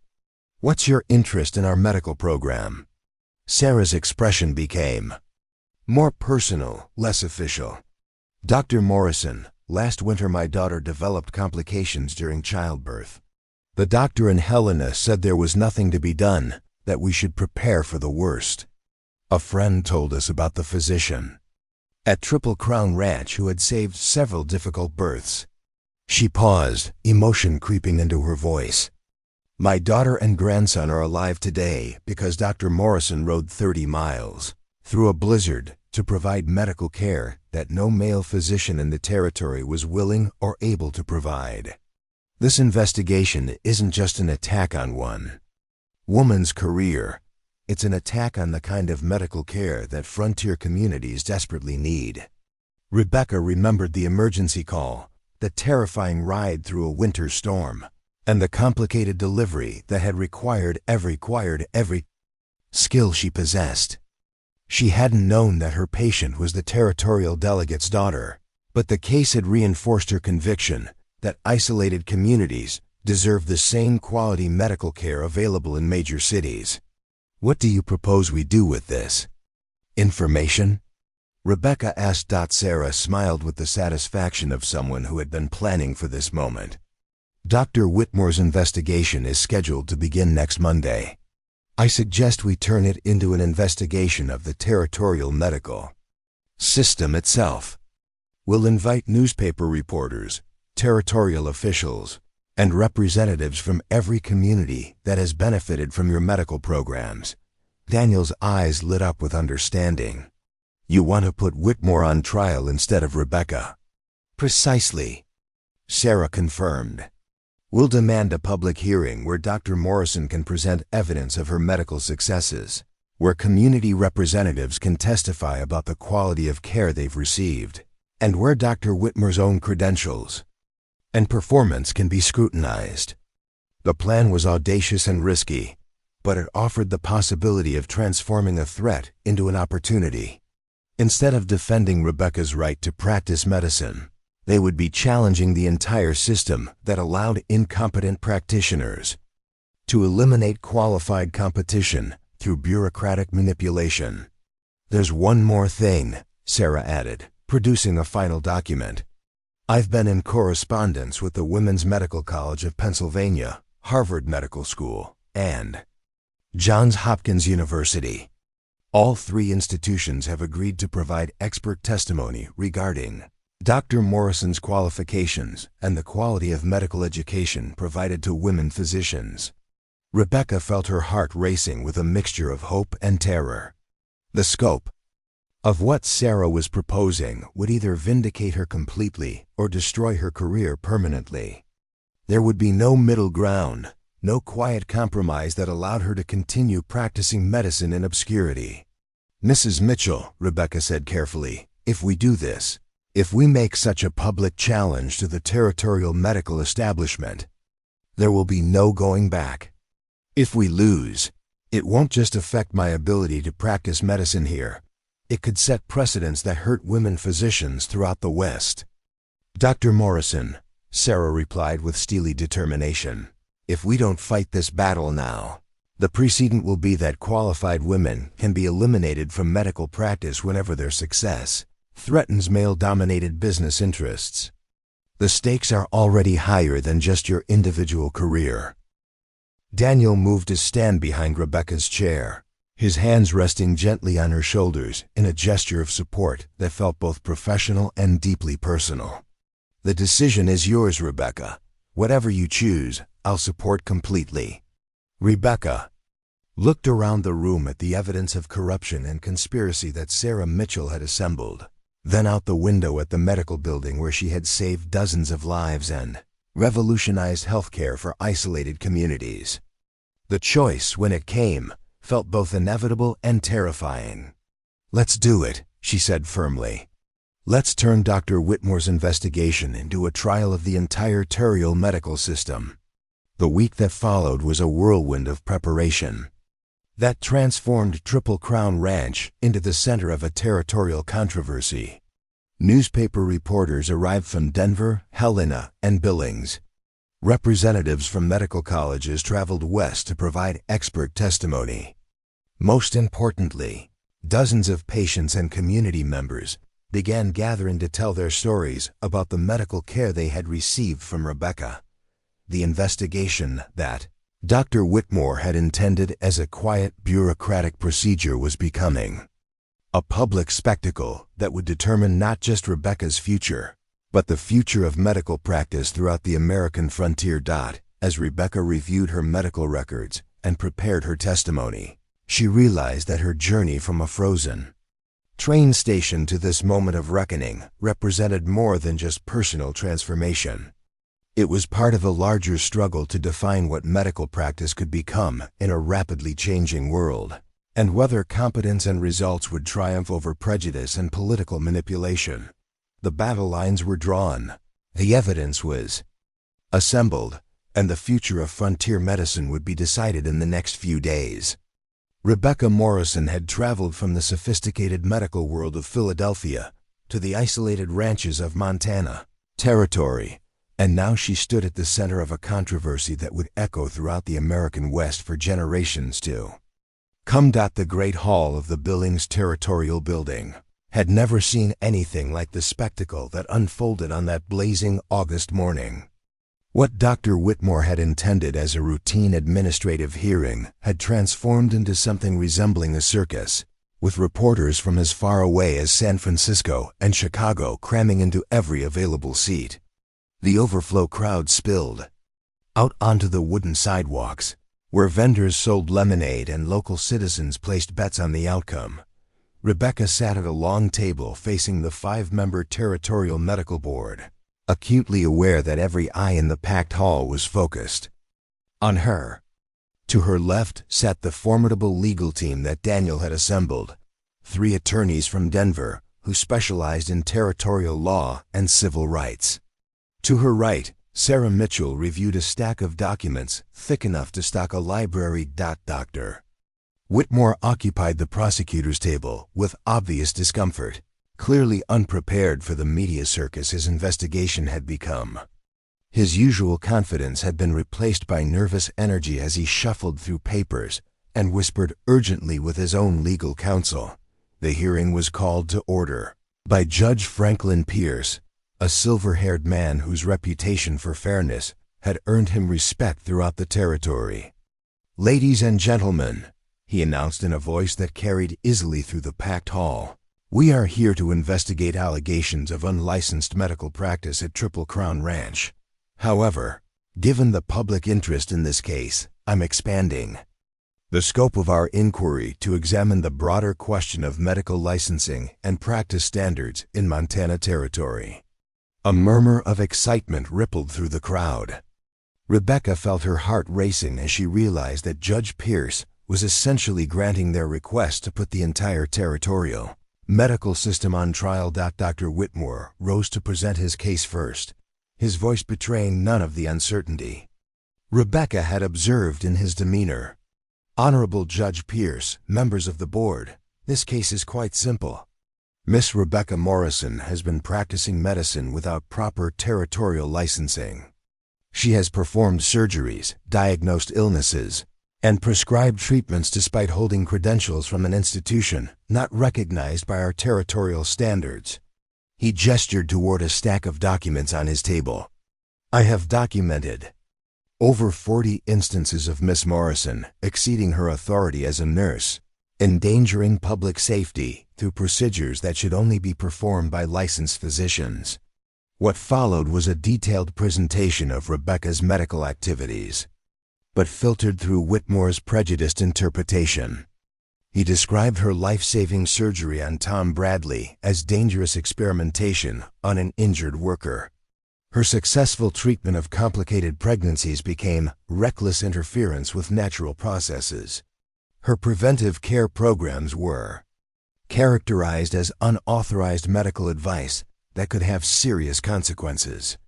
What's your interest in our medical program? Sarah's expression became more personal, less official. Dr. Morrison, last winter my daughter developed complications during childbirth. The doctor and Helena said there was nothing to be done, that we should prepare for the worst. A friend told us about the physician at Triple Crown Ranch who had saved several difficult births. She paused, emotion creeping into her voice. My daughter and grandson are alive today because Dr. Morrison rode 30 miles through a blizzard to provide medical care that no male physician in the territory was willing or able to provide. This investigation isn't just an attack on one woman's career. It's an attack on the kind of medical care that frontier communities desperately need. Rebecca remembered the emergency call, the terrifying ride through a winter storm, and the complicated delivery that had required every skill she possessed. She hadn't known that her patient was the territorial delegate's daughter, but the case had reinforced her conviction that isolated communities deserve the same quality medical care available in major cities. What do you propose we do with this information? Rebecca asked. Sarah smiled with the satisfaction of someone who had been planning for this moment. Dr. Whitmore's investigation is scheduled to begin next Monday. I suggest we turn it into an investigation of the territorial medical system itself. We'll invite newspaper reporters, territorial officials, and representatives from every community that has benefited from your medical programs. Daniel's eyes lit up with understanding. You want to put Whitmore on trial instead of Rebecca? Precisely, Sarah confirmed. We'll demand a public hearing where Dr. Morrison can present evidence of her medical successes, where community representatives can testify about the quality of care they've received, and where Dr. Whitmore's own credentials and performance can be scrutinized. The plan was audacious and risky, but it offered the possibility of transforming a threat into an opportunity. Instead of defending Rebecca's right to practice medicine, They would be challenging the entire system that allowed incompetent practitioners to eliminate qualified competition through bureaucratic manipulation. "There's one more thing," Sarah added, producing a final document. "I've been in correspondence with the Women's Medical College of Pennsylvania, Harvard Medical School, and Johns Hopkins University. All three institutions have agreed to provide expert testimony regarding Dr. Morrison's qualifications and the quality of medical education provided to women physicians." Rebecca felt her heart racing with a mixture of hope and terror. The scope of what Sarah was proposing would either vindicate her completely or destroy her career permanently. There would be no middle ground, no quiet compromise that allowed her to continue practicing medicine in obscurity. "Mrs. Mitchell," Rebecca said carefully, "if we do this, if we make such a public challenge to the territorial medical establishment, there will be no going back. If we lose, it won't just affect my ability to practice medicine here. It could set precedents that hurt women physicians throughout the West." "Dr. Morrison," Sarah replied with steely determination, "if we don't fight this battle now, the precedent will be that qualified women can be eliminated from medical practice whenever their success threatens male-dominated business interests. The stakes are already higher than just your individual career." Daniel moved to stand behind Rebecca's chair, his hands resting gently on her shoulders in a gesture of support that felt both professional and deeply personal. "The decision is yours, Rebecca. Whatever you choose, I'll support completely." Rebecca looked around the room at the evidence of corruption and conspiracy that Sarah Mitchell had assembled, then out the window at the medical building where she had saved dozens of lives and revolutionized healthcare for isolated communities. The choice, when it came, felt both inevitable and terrifying. "Let's do it," she said firmly. "Let's turn Dr. Whitmore's investigation into a trial of the entire territorial medical system." The week that followed was a whirlwind of preparation that transformed Triple Crown Ranch into the center of a territorial controversy. Newspaper reporters arrived from Denver, Helena, and Billings. Representatives from medical colleges traveled west to provide expert testimony. Most importantly, dozens of patients and community members began gathering to tell their stories about the medical care they had received from Rebecca. The investigation that Dr. Whitmore had intended as a quiet, bureaucratic procedure was becoming a public spectacle that would determine not just Rebecca's future, but the future of medical practice throughout the American frontier. As Rebecca reviewed her medical records and prepared her testimony, she realized that her journey from a frozen train station to this moment of reckoning represented more than just personal transformation. It was part of a larger struggle to define what medical practice could become in a rapidly changing world, and whether competence and results would triumph over prejudice and political manipulation. The battle lines were drawn, the evidence was assembled, and the future of frontier medicine would be decided in the next few days. Rebecca Morrison had traveled from the sophisticated medical world of Philadelphia to the isolated ranches of Montana Territory, and now she stood at the center of a controversy that would echo throughout the American West for generations to come. The great hall of the Billings Territorial Building had never seen anything like the spectacle that unfolded on that blazing August morning. What Dr. Whitmore had intended as a routine administrative hearing had transformed into something resembling a circus, with reporters from as far away as San Francisco and Chicago cramming into every available seat. The overflow crowd spilled out onto the wooden sidewalks, where vendors sold lemonade and local citizens placed bets on the outcome. Rebecca sat at a long table facing the 5-member Territorial Medical Board, acutely aware that every eye in the packed hall was focused on her. To her left sat the formidable legal team that Daniel had assembled, 3 attorneys from Denver who specialized in territorial law and civil rights. To her right, Sarah Mitchell reviewed a stack of documents thick enough to stock a library. Dr. Whitmore occupied the prosecutor's table with obvious discomfort. clearly unprepared for the media circus his investigation had become. His usual confidence had been replaced by nervous energy as he shuffled through papers and whispered urgently with his own legal counsel. The hearing was called to order by Judge Franklin Pierce, a silver-haired man whose reputation for fairness had earned him respect throughout the territory. "Ladies and gentlemen," he announced in a voice that carried easily through the packed hall, "we are here to investigate allegations of unlicensed medical practice at Triple Crown Ranch. However, given the public interest in this case, I'm expanding the scope of our inquiry to examine the broader question of medical licensing and practice standards in Montana Territory." A murmur of excitement rippled through the crowd. Rebecca felt her heart racing as she realized that Judge Pierce was essentially granting their request to put the entire territorial medical system on trial. Dr. Whitmore rose to present his case first, his voice betraying none of the uncertainty Rebecca had observed in his demeanor. "Honorable Judge Pierce, members of the board, this case is quite simple. Miss Rebecca Morrison has been practicing medicine without proper territorial licensing. She has performed surgeries, diagnosed illnesses, and prescribed treatments despite holding credentials from an institution not recognized by our territorial standards." He gestured toward a stack of documents on his table. "I have documented over 40 instances of Miss Morrison exceeding her authority as a nurse, endangering public safety through procedures that should only be performed by licensed physicians." What followed was a detailed presentation of Rebecca's medical activities, but filtered through Whitmore's prejudiced interpretation. He described her life-saving surgery on Tom Bradley as dangerous experimentation on an injured worker. Her successful treatment of complicated pregnancies became reckless interference with natural processes. Her preventive care programs were characterized as unauthorized medical advice that could have serious consequences.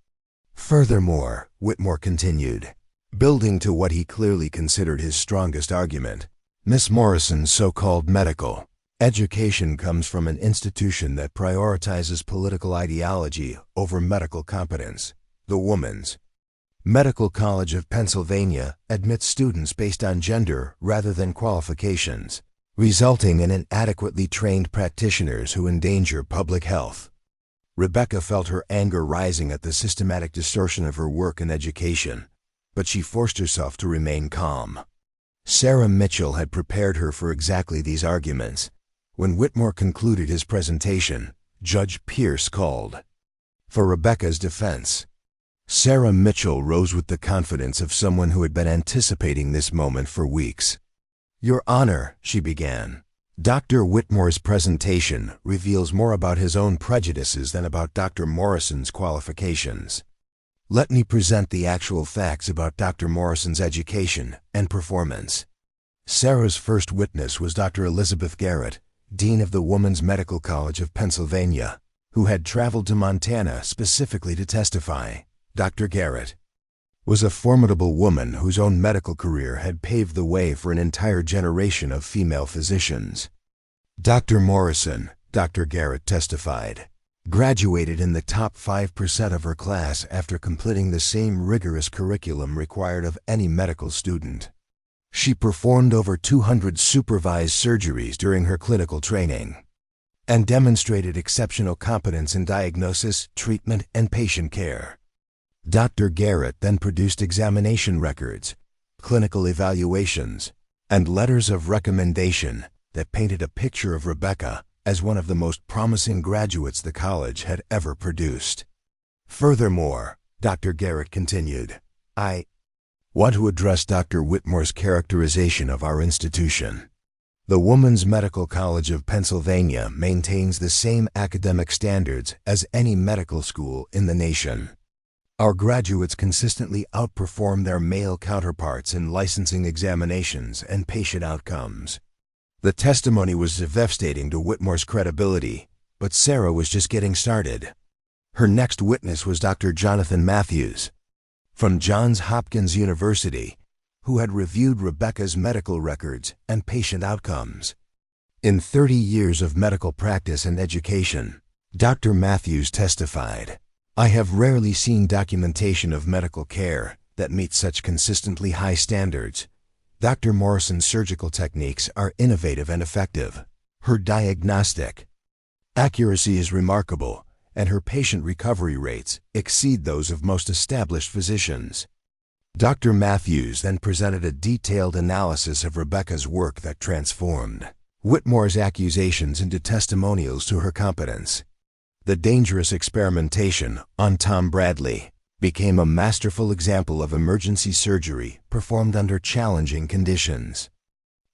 Furthermore, Whitmore continued, building to what he clearly considered his strongest argument, Miss Morrison's so-called medical education comes from an institution that prioritizes political ideology over medical competence. The Woman's Medical College of Pennsylvania admits students based on gender rather than qualifications, resulting in inadequately trained practitioners who endanger public health. Rebecca felt her anger rising at the systematic distortion of her work and education, but she forced herself to remain calm. Sarah Mitchell had prepared her for exactly these arguments. When Whitmore concluded his presentation, Judge Pierce called for Rebecca's defense. Sarah Mitchell rose with the confidence of someone who had been anticipating this moment for weeks. "Your Honor," she began, "Dr. Whitmore's presentation reveals more about his own prejudices than about Dr. Morrison's qualifications. Let me present the actual facts about Dr. Morrison's education and performance." Sarah's first witness was Dr. Elizabeth Garrett, Dean of the Woman's Medical College of Pennsylvania, who had traveled to Montana specifically to testify. Dr. Garrett was a formidable woman whose own medical career had paved the way for an entire generation of female physicians. Dr. Morrison, Dr. Garrett testified, graduated in the top 5% of her class after completing the same rigorous curriculum required of any medical student. She performed over 200 supervised surgeries during her clinical training and demonstrated exceptional competence in diagnosis, treatment, and patient care. Dr. Garrett then produced examination records, clinical evaluations, and letters of recommendation that painted a picture of Rebecca as one of the most promising graduates the college had ever produced. Furthermore, Dr. Garrett continued, "I want to address Dr. Whitmore's characterization of our institution. The Woman's Medical College of Pennsylvania maintains the same academic standards as any medical school in the nation. Our graduates consistently outperform their male counterparts in licensing examinations and patient outcomes." The testimony was devastating to Whitmore's credibility, but Sarah was just getting started. Her next witness was Dr. Jonathan Matthews, from Johns Hopkins University, who had reviewed Rebecca's medical records and patient outcomes. In 30 years of medical practice and education, Dr. Matthews testified, "I have rarely seen documentation of medical care that meets such consistently high standards. Dr. Morrison's surgical techniques are innovative and effective. Her diagnostic accuracy is remarkable, and her patient recovery rates exceed those of most established physicians." Dr. Matthews then presented a detailed analysis of Rebecca's work that transformed Whitmore's accusations into testimonials to her competence. The dangerous experimentation on Tom Bradley became a masterful example of emergency surgery performed under challenging conditions.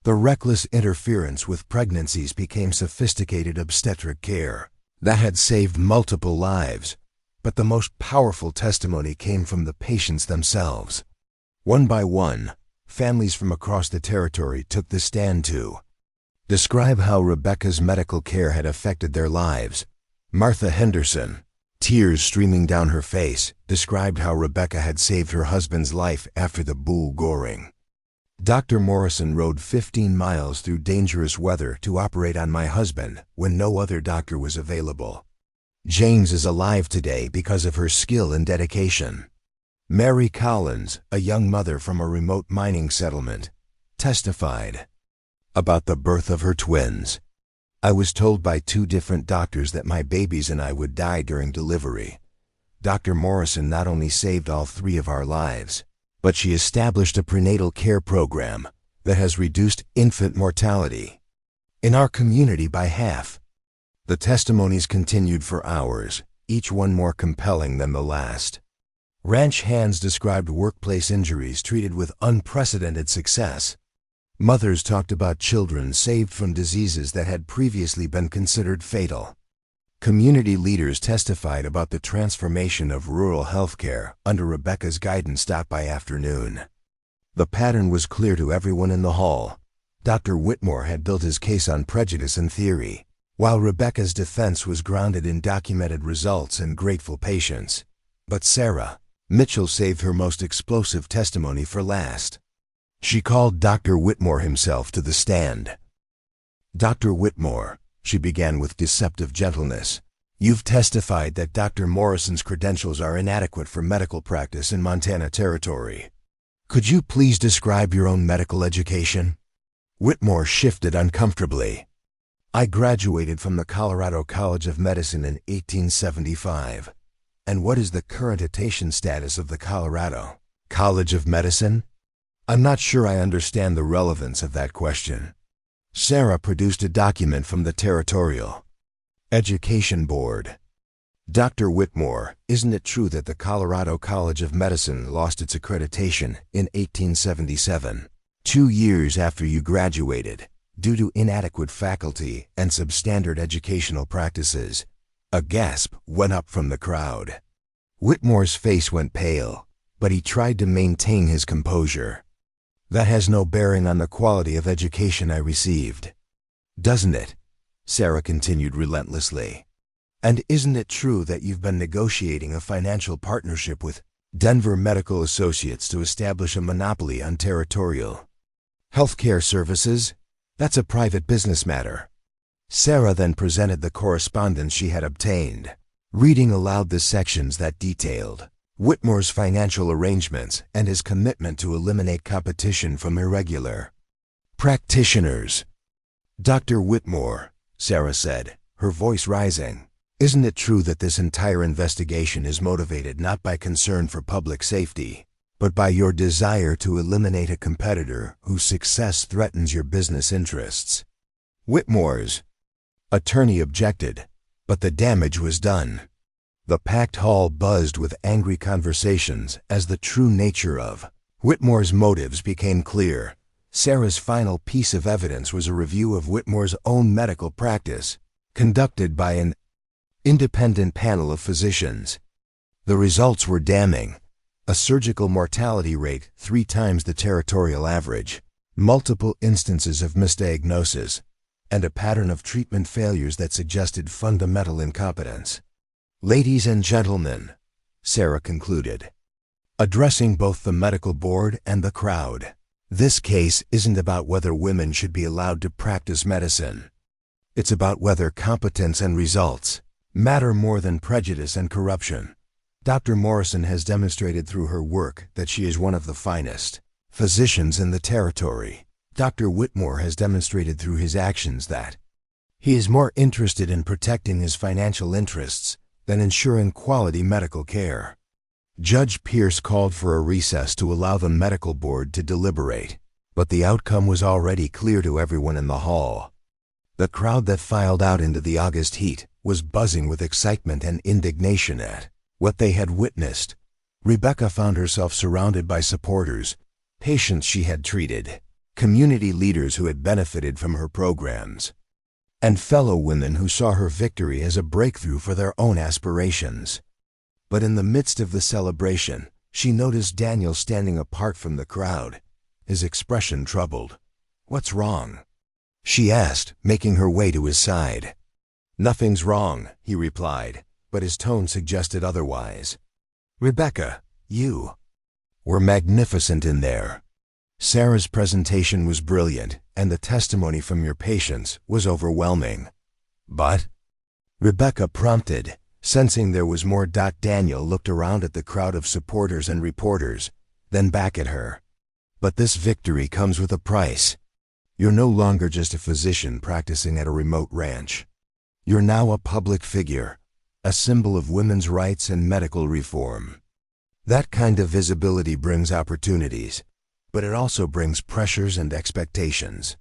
The reckless interference with pregnancies became sophisticated obstetric care that had saved multiple lives, but the most powerful testimony came from the patients themselves. One by one, families from across the territory took the stand to describe how Rebecca's medical care had affected their lives. Martha Henderson, tears streaming down her face, described how Rebecca had saved her husband's life after the bull goring. "Dr. Morrison rode 15 miles through dangerous weather to operate on my husband when no other doctor was available. James is alive today because of her skill and dedication." Mary Collins, a young mother from a remote mining settlement, testified about the birth of her twins. "I was told by 2 different doctors that my babies and I would die during delivery. Dr. Morrison not only saved all 3 of our lives, but she established a prenatal care program that has reduced infant mortality in our community by half." The testimonies continued for hours, each one more compelling than the last. Ranch hands described workplace injuries treated with unprecedented success. Mothers talked about children saved from diseases that had previously been considered fatal. Community leaders testified about the transformation of rural healthcare under Rebecca's guidance. By afternoon, the pattern was clear to everyone in the hall. Dr. Whitmore had built his case on prejudice and theory, while Rebecca's defense was grounded in documented results and grateful patients. But Sarah Mitchell saved her most explosive testimony for last. She called Dr. Whitmore himself to the stand. "Dr. Whitmore," she began with deceptive gentleness, "you've testified that Dr. Morrison's credentials are inadequate for medical practice in Montana Territory. Could you please describe your own medical education?" Whitmore shifted uncomfortably. "I graduated from the Colorado College of Medicine in 1875. And what is the current accreditation status of the Colorado College of Medicine? I'm not sure I understand the relevance of that question." Sarah produced a document from the Territorial Education Board. "Dr. Whitmore, isn't it true that the Colorado College of Medicine lost its accreditation in 1877, 2 years after you graduated, due to inadequate faculty and substandard educational practices?" A gasp went up from the crowd. Whitmore's face went pale, but he tried to maintain his composure. "That has no bearing on the quality of education I received, doesn't it?" Sarah continued relentlessly. "And isn't it true that you've been negotiating a financial partnership with Denver Medical Associates to establish a monopoly on territorial healthcare services? That's a private business matter." Sarah then presented the correspondence she had obtained, reading aloud the sections that detailed Whitmore's financial arrangements and his commitment to eliminate competition from irregular practitioners. "Dr. Whitmore," Sarah said, her voice rising, "isn't it true that this entire investigation is motivated not by concern for public safety, but by your desire to eliminate a competitor whose success threatens your business interests?" Whitmore's attorney objected, but the damage was done. The packed hall buzzed with angry conversations as the true nature of Whitmore's motives became clear. Sarah's final piece of evidence was a review of Whitmore's own medical practice, conducted by an independent panel of physicians. The results were damning. A surgical mortality rate 3 times the territorial average, multiple instances of misdiagnosis, and a pattern of treatment failures that suggested fundamental incompetence. "Ladies and gentlemen," Sarah concluded, addressing both the medical board and the crowd, "this case isn't about whether women should be allowed to practice medicine. It's about whether competence and results matter more than prejudice and corruption. Dr. Morrison has demonstrated through her work that she is one of the finest physicians in the territory. Dr. Whitmore has demonstrated through his actions that he is more interested in protecting his financial interests than ensuring quality medical care. Judge Pierce called for a recess to allow the medical board to deliberate, but the outcome was already clear to everyone in the hall. The crowd that filed out into the August heat was buzzing with excitement and indignation at what they had witnessed. Rebecca found herself surrounded by supporters, patients she had treated, community leaders who had benefited from her programs, and fellow women who saw her victory as a breakthrough for their own aspirations. But in the midst of the celebration, she noticed Daniel standing apart from the crowd, his expression troubled. "What's wrong?" she asked, making her way to his side. "Nothing's wrong," he replied, but his tone suggested otherwise. "Rebecca, you were magnificent in there. Sarah's presentation was brilliant, and the testimony from your patients was overwhelming. But," Rebecca prompted, sensing there was more. Daniel looked around at the crowd of supporters and reporters, then back at her. "But this victory comes with a price. You're no longer just a physician practicing at a remote ranch. You're now a public figure, a symbol of women's rights and medical reform. That kind of visibility brings opportunities, but it also brings pressures and expectations."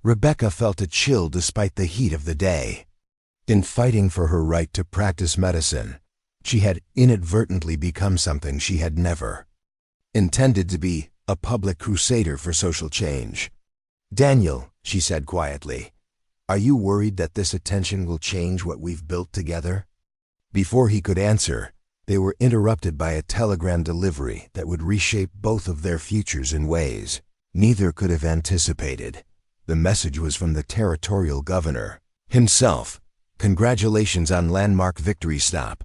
Rebecca felt a chill despite the heat of the day. In fighting for her right to practice medicine, she had inadvertently become something she had never intended to be, a public crusader for social change. "Daniel," she said quietly, "are you worried that this attention will change what we've built together?" Before he could answer, they were interrupted by a telegram delivery that would reshape both of their futures in ways neither could have anticipated. The message was from the territorial governor himself. "Congratulations on landmark victory. Stop.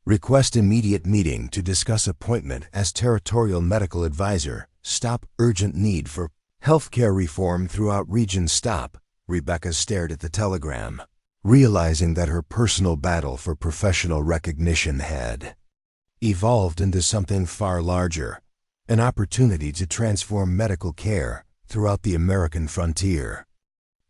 Request immediate meeting to discuss appointment as territorial medical advisor. Stop. Urgent need for healthcare reform throughout region." Stop. Rebecca stared at the telegram, realizing that her personal battle for professional recognition had evolved into something far larger, an opportunity to transform medical care throughout the American frontier.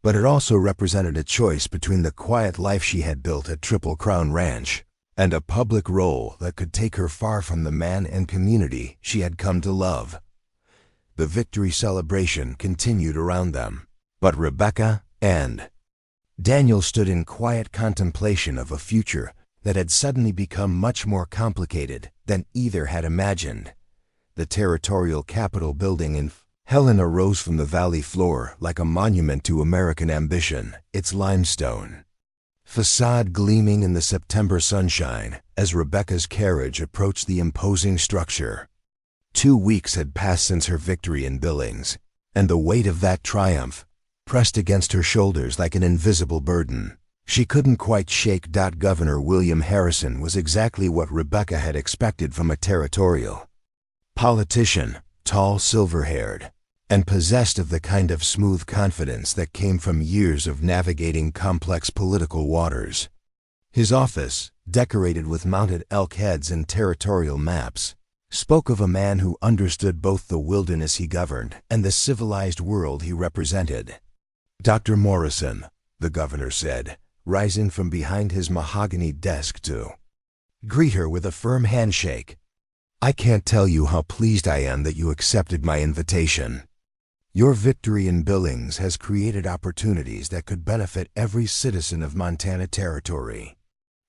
But it also represented a choice between the quiet life she had built at Triple Crown Ranch and a public role that could take her far from the man and community she had come to love. The victory celebration continued around them, but Rebecca and Daniel stood in quiet contemplation of a future that had suddenly become much more complicated than either had imagined. The territorial capitol building in Helena rose from the valley floor like a monument to American ambition, its limestone facade gleaming in the September sunshine as Rebecca's carriage approached the imposing structure. 2 weeks had passed since her victory in Billings, and the weight of that triumph pressed against her shoulders like an invisible burden she couldn't quite shake. Governor William Harrison was exactly what Rebecca had expected from a territorial politician, tall, silver-haired, and possessed of the kind of smooth confidence that came from years of navigating complex political waters. His office, decorated with mounted elk heads and territorial maps, spoke of a man who understood both the wilderness he governed and the civilized world he represented. "Dr. Morrison," the governor said, rising from behind his mahogany desk to greet her with a firm handshake. "I can't tell you how pleased I am that you accepted my invitation. Your victory in Billings has created opportunities that could benefit every citizen of Montana Territory."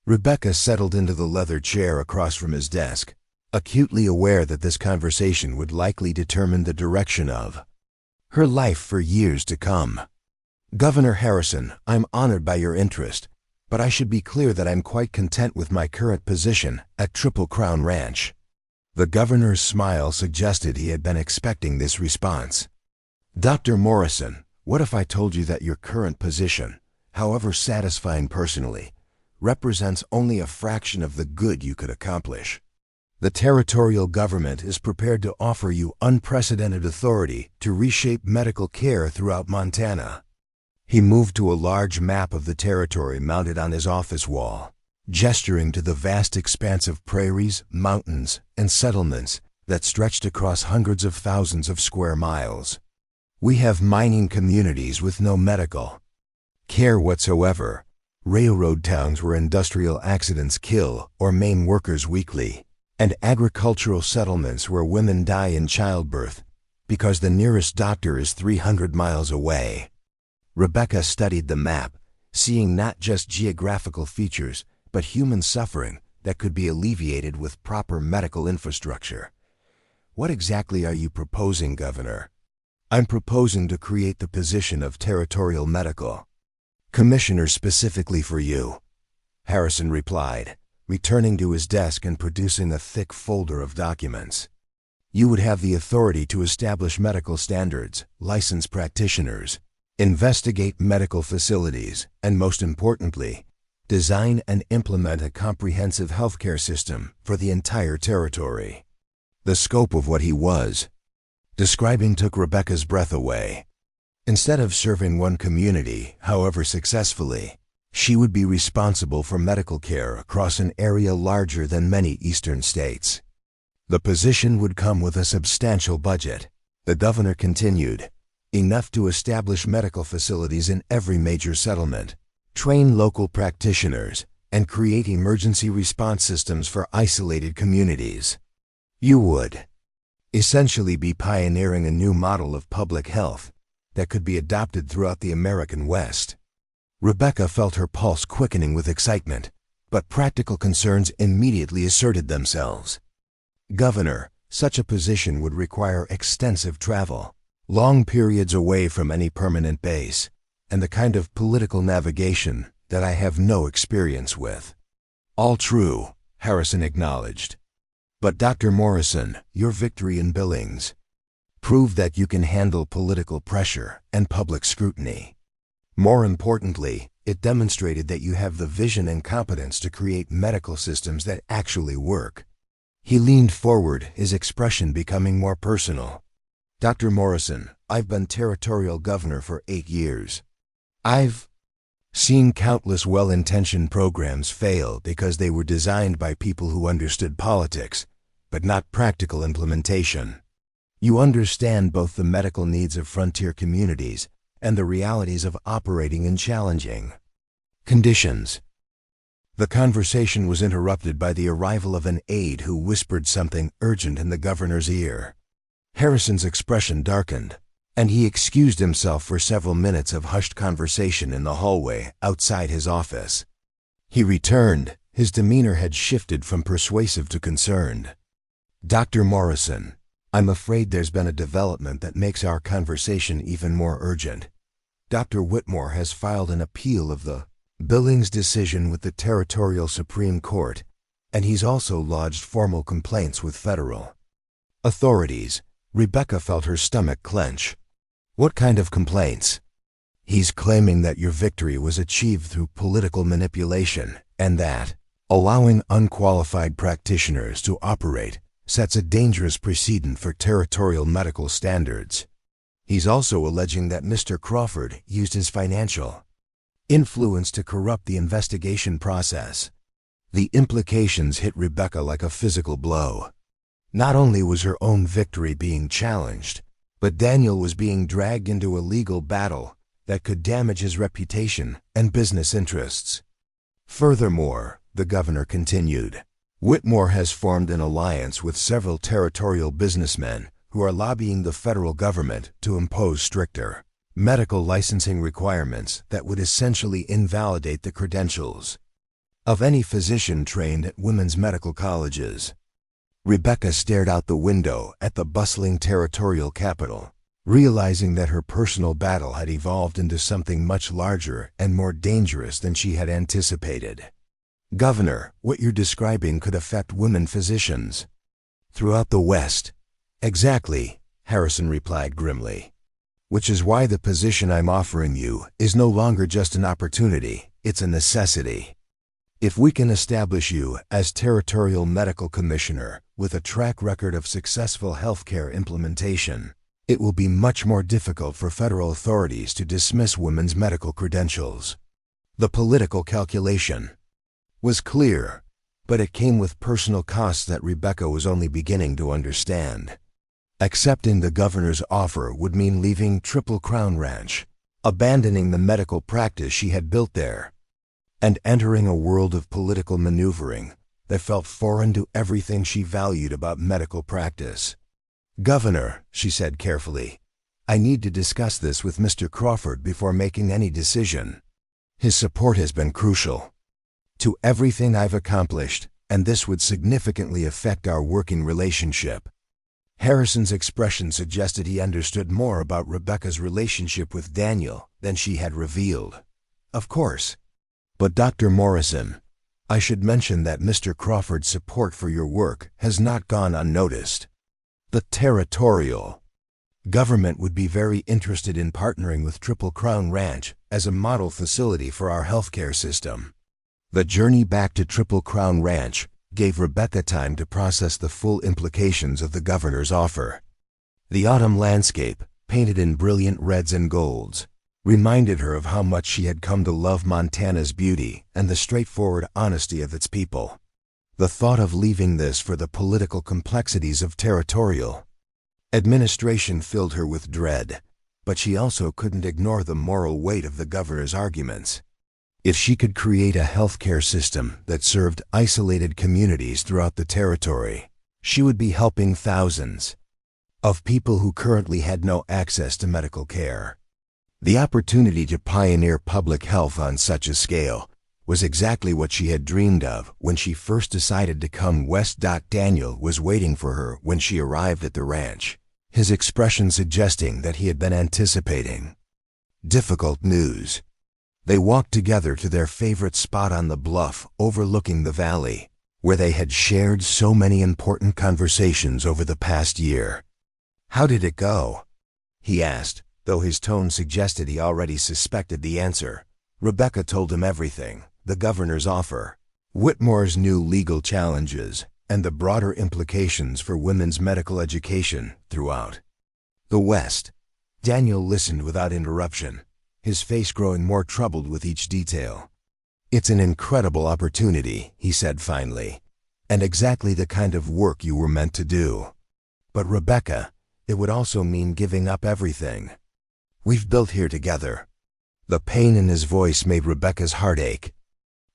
Rebecca settled into the leather chair across from his desk, acutely aware that this conversation would likely determine the direction of her life for years to come. "Governor Harrison, I'm honored by your interest, but I should be clear that I'm quite content with my current position at Triple Crown Ranch." The governor's smile suggested he had been expecting this response. "Dr. Morrison, what if I told you that your current position, however satisfying personally, represents only a fraction of the good you could accomplish? The territorial government is prepared to offer you unprecedented authority to reshape medical care throughout Montana. He moved to a large map of the territory mounted on his office wall, gesturing to the vast expanse of prairies, mountains, and settlements that stretched across hundreds of thousands of square miles. We have mining communities with no medical care whatsoever, railroad towns where industrial accidents kill or maim workers weekly, and agricultural settlements where women die in childbirth because the nearest doctor is 300 miles away. Rebecca studied the map, seeing not just geographical features, but human suffering that could be alleviated with proper medical infrastructure. What exactly are you proposing, Governor? I'm proposing to create the position of Territorial Medical Commissioner specifically for you, Harrison replied, returning to his desk and producing a thick folder of documents. You would have the authority to establish medical standards, license practitioners, investigate medical facilities, and most importantly, design and implement a comprehensive healthcare system for the entire territory. The scope of what he was describing took Rebecca's breath away. Instead of serving one community, however successfully, she would be responsible for medical care across an area larger than many eastern states. The position would come with a substantial budget. The governor continued, enough to establish medical facilities in every major settlement, train local practitioners, and create emergency response systems for isolated communities. You would essentially be pioneering a new model of public health that could be adopted throughout the American West. Rebecca felt her pulse quickening with excitement, but practical concerns immediately asserted themselves. Governor, such a position would require extensive travel, long periods away from any permanent base, and the kind of political navigation that I have no experience with. All true, Harrison acknowledged. But Dr. Morrison, your victory in Billings proved that you can handle political pressure and public scrutiny. More importantly, it demonstrated that you have the vision and competence to create medical systems that actually work. He leaned forward, his expression becoming more personal. Dr. Morrison, I've been territorial governor for 8 years. I've seen countless well-intentioned programs fail because they were designed by people who understood politics, but not practical implementation. You understand both the medical needs of frontier communities and the realities of operating in challenging conditions. The conversation was interrupted by the arrival of an aide who whispered something urgent in the governor's ear. Harrison's expression darkened, and he excused himself for several minutes of hushed conversation in the hallway outside his office. He returned, his demeanor had shifted from persuasive to concerned. Dr. Morrison, I'm afraid there's been a development that makes our conversation even more urgent. Dr. Whitmore has filed an appeal of the Billings decision with the Territorial Supreme Court, and he's also lodged formal complaints with federal authorities. Rebecca felt her stomach clench. What kind of complaints? He's claiming that your victory was achieved through political manipulation, and that allowing unqualified practitioners to operate sets a dangerous precedent for territorial medical standards. He's also alleging that Mr. Crawford used his financial influence to corrupt the investigation process. The implications hit Rebecca like a physical blow. Not only was her own victory being challenged, but Daniel was being dragged into a legal battle that could damage his reputation and business interests. Furthermore, the governor continued, Whitmore has formed an alliance with several territorial businessmen who are lobbying the federal government to impose stricter medical licensing requirements that would essentially invalidate the credentials of any physician trained at women's medical colleges. Rebecca stared out the window at the bustling territorial capital, realizing that her personal battle had evolved into something much larger and more dangerous than she had anticipated. Governor, what you're describing could affect women physicians throughout the West. Exactly, Harrison replied grimly. Which is why the position I'm offering you is no longer just an opportunity, it's a necessity. If we can establish you as Territorial Medical Commissioner with a track record of successful healthcare implementation, It will be much more difficult for federal authorities to dismiss women's medical credentials. The political calculation was clear, but it came with personal costs that Rebecca was only beginning to understand. Accepting the governor's offer would mean leaving Triple Crown Ranch, abandoning the medical practice she had built there, and entering a world of political maneuvering that felt foreign to everything she valued about medical practice. "Governor," she said carefully, "I need to discuss this with Mr. Crawford before making any decision. His support has been crucial to everything I've accomplished, and this would significantly affect our working relationship." Harrison's expression suggested he understood more about Rebecca's relationship with Daniel than she had revealed. "Of course. But Dr. Morrison, I should mention that Mr. Crawford's support for your work has not gone unnoticed. The territorial government would be very interested in partnering with Triple Crown Ranch as a model facility for our healthcare system." The journey back to Triple Crown Ranch gave Rebecca time to process the full implications of the governor's offer. The autumn landscape, painted in brilliant reds and golds, reminded her of how much she had come to love Montana's beauty and the straightforward honesty of its people. The thought of leaving this for the political complexities of territorial administration filled her with dread, but she also couldn't ignore the moral weight of the governor's arguments. If she could create a healthcare system that served isolated communities throughout the territory, she would be helping thousands of people who currently had no access to medical care. The opportunity to pioneer public health on such a scale was exactly what she had dreamed of when she first decided to come west. Daniel was waiting for her when she arrived at the ranch, his expression suggesting that he had been anticipating difficult news. They walked together to their favorite spot on the bluff overlooking the valley, where they had shared so many important conversations over the past year. "How did it go?" he asked, though his tone suggested he already suspected the answer. Rebecca told him everything: the governor's offer, Whitmore's new legal challenges, and the broader implications for women's medical education throughout the West. Daniel listened without interruption, his face growing more troubled with each detail. "It's an incredible opportunity," he said finally, "and exactly the kind of work you were meant to do. But Rebecca, it would also mean giving up everything we've built here together." The pain in his voice made Rebecca's heart ache.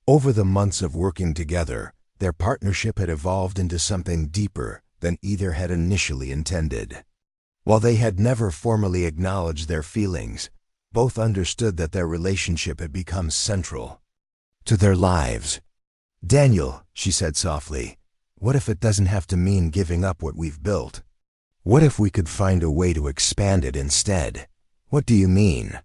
Over the months of working together, their partnership had evolved into something deeper than either had initially intended. While they had never formally acknowledged their feelings, both understood that their relationship had become central to their lives. "Daniel," she said softly, "what if it doesn't have to mean giving up what we've built? What if we could find a way to expand it instead?" "What do you mean?"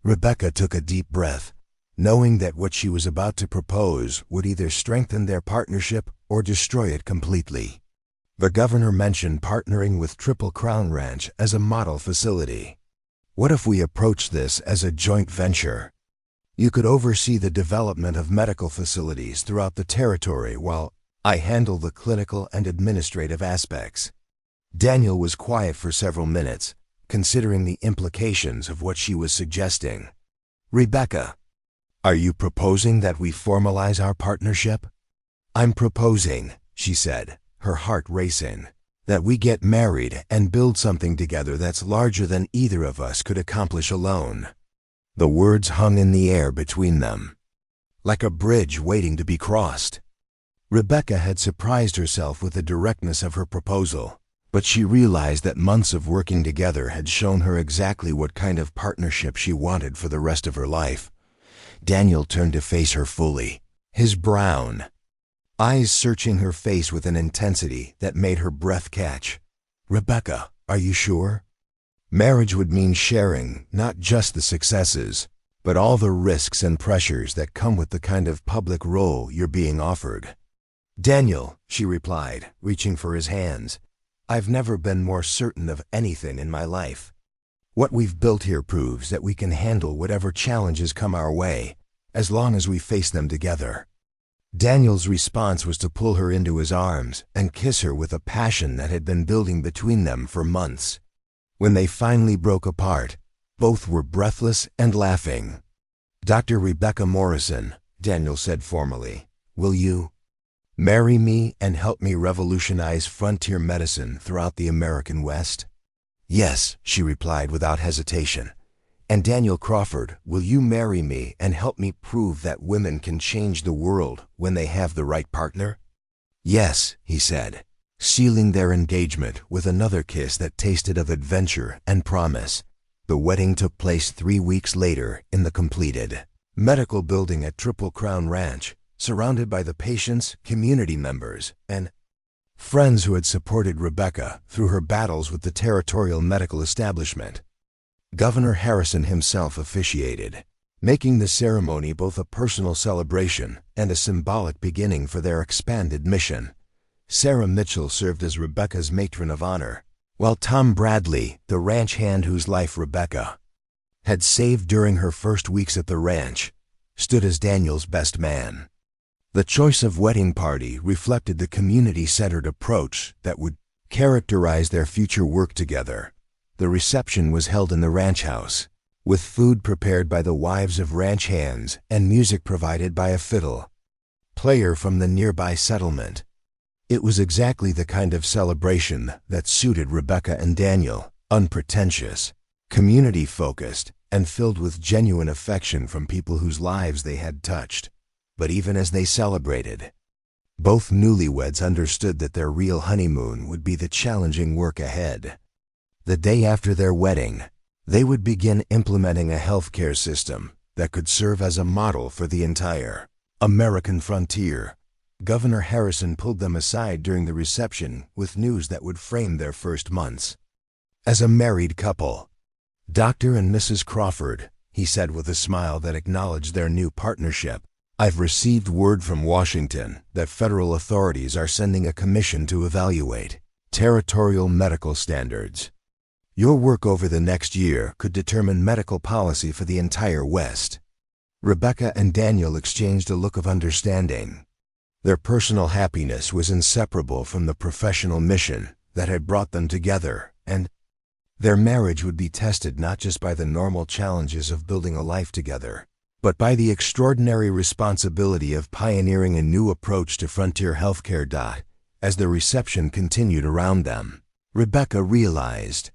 Rebecca took a deep breath, knowing that what she was about to propose would either strengthen their partnership or destroy it completely. The governor mentioned partnering with Triple Crown Ranch as a model facility. "What if we approach this as a joint venture? You could oversee the development of medical facilities throughout the territory while I handle the clinical and administrative aspects." Daniel was quiet for several minutes, considering the implications of what she was suggesting. "Rebecca, are you proposing that we formalize our partnership?" "I'm proposing," she said, her heart racing, "that we get married and build something together that's larger than either of us could accomplish alone." The words hung in the air between them, like a bridge waiting to be crossed. Rebecca had surprised herself with the directness of her proposal, but she realized that months of working together had shown her exactly what kind of partnership she wanted for the rest of her life. Daniel turned to face her fully, his brown eyes searching her face with an intensity that made her breath catch. "Rebecca, are you sure? Marriage would mean sharing not just the successes, but all the risks and pressures that come with the kind of public role you're being offered." "Daniel," she replied, reaching for his hands, "I've never been more certain of anything in my life. What we've built here proves that we can handle whatever challenges come our way, as long as we face them together." Daniel's response was to pull her into his arms and kiss her with a passion that had been building between them for months. When they finally broke apart, both were breathless and laughing. "Dr. Rebecca Morrison," Daniel said formally, "will you marry me and help me revolutionize frontier medicine throughout the American West?" "Yes," she replied without hesitation. "And Daniel Crawford, will you marry me and help me prove that women can change the world when they have the right partner?" "Yes," he said, sealing their engagement with another kiss that tasted of adventure and promise. The wedding took place 3 weeks later in the completed medical building at Triple Crown Ranch, surrounded by the patients, community members, and friends who had supported Rebecca through her battles with the territorial medical establishment. Governor Harrison himself officiated, making the ceremony both a personal celebration and a symbolic beginning for their expanded mission. Sarah Mitchell served as Rebecca's matron of honor, while Tom Bradley, the ranch hand whose life Rebecca had saved during her first weeks at the ranch, stood as Daniel's best man. The choice of wedding party reflected the community-centered approach that would characterize their future work together. The reception was held in the ranch house, with food prepared by the wives of ranch hands and music provided by a fiddle player from the nearby settlement. It was exactly the kind of celebration that suited Rebecca and Daniel, unpretentious, community-focused, and filled with genuine affection from people whose lives they had touched. But even as they celebrated, both newlyweds understood that their real honeymoon would be the challenging work ahead. The day after their wedding, they would begin implementing a healthcare system that could serve as a model for the entire American frontier. Governor Harrison pulled them aside during the reception with news that would frame their first months as a married couple. "Dr. and Mrs. Crawford," he said with a smile that acknowledged their new partnership, "I've received word from Washington that federal authorities are sending a commission to evaluate territorial medical standards. Your work over the next year could determine medical policy for the entire West." Rebecca and Daniel exchanged a look of understanding. Their personal happiness was inseparable from the professional mission that had brought them together, and their marriage would be tested not just by the normal challenges of building a life together, but by the extraordinary responsibility of pioneering a new approach to frontier healthcare. As the reception continued around them, Rebecca realized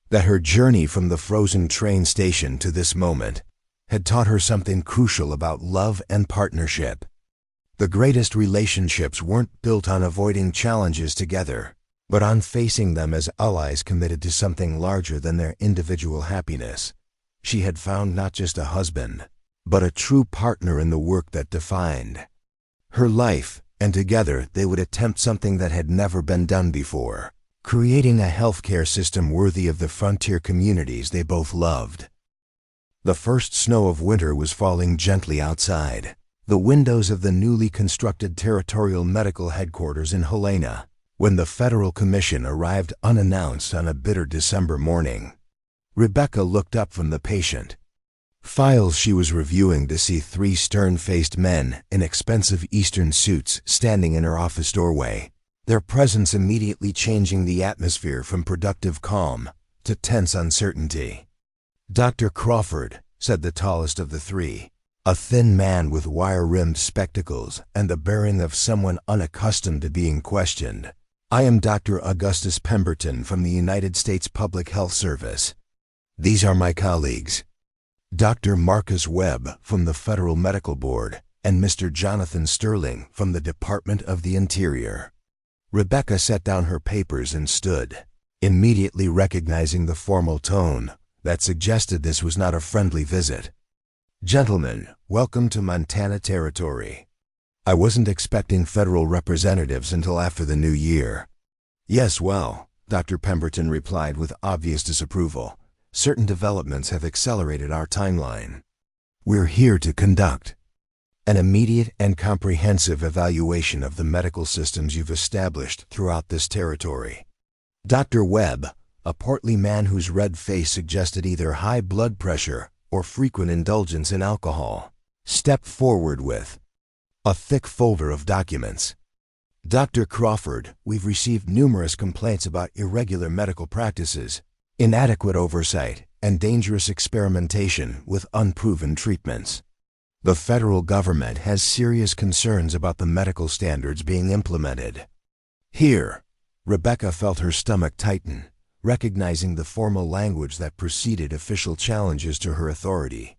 that her journey from the frozen train station to this moment had taught her something crucial about love and partnership. The greatest relationships weren't built on avoiding challenges together, but on facing them as allies committed to something larger than their individual happiness. She had found not just a husband, but a true partner in the work that defined her life, and together they would attempt something that had never been done before, creating a healthcare system worthy of the frontier communities they both loved. The first snow of winter was falling gently outside the windows of the newly constructed Territorial Medical Headquarters in Helena, when the Federal Commission arrived unannounced on a bitter December morning. Rebecca looked up from the patient files she was reviewing to see 3 stern-faced men in expensive Eastern suits standing in her office doorway, their presence immediately changing the atmosphere from productive calm to tense uncertainty. "Dr. Crawford," said the tallest of the 3, a thin man with wire-rimmed spectacles and the bearing of someone unaccustomed to being questioned. "I am Dr. Augustus Pemberton from the United States Public Health Service. These are my colleagues, Dr. Marcus Webb from the Federal Medical Board and Mr. Jonathan Sterling from the Department of the Interior." Rebecca set down her papers and stood, immediately recognizing the formal tone that suggested this was not a friendly visit. "Gentlemen, welcome to Montana Territory. I wasn't expecting federal representatives until after the new year." "Yes, well," Dr. Pemberton replied with obvious disapproval, "certain developments have accelerated our timeline. We're here to conduct an immediate and comprehensive evaluation of the medical systems you've established throughout this territory." Dr. Webb, a portly man whose red face suggested either high blood pressure or frequent indulgence in alcohol, stepped forward with a thick folder of documents. "Dr. Crawford, we've received numerous complaints about irregular medical practices. inadequate oversight, and dangerous experimentation with unproven treatments. The federal government has serious concerns about the medical standards being implemented. Here, Rebecca felt her stomach tighten, recognizing the formal language that preceded official challenges to her authority.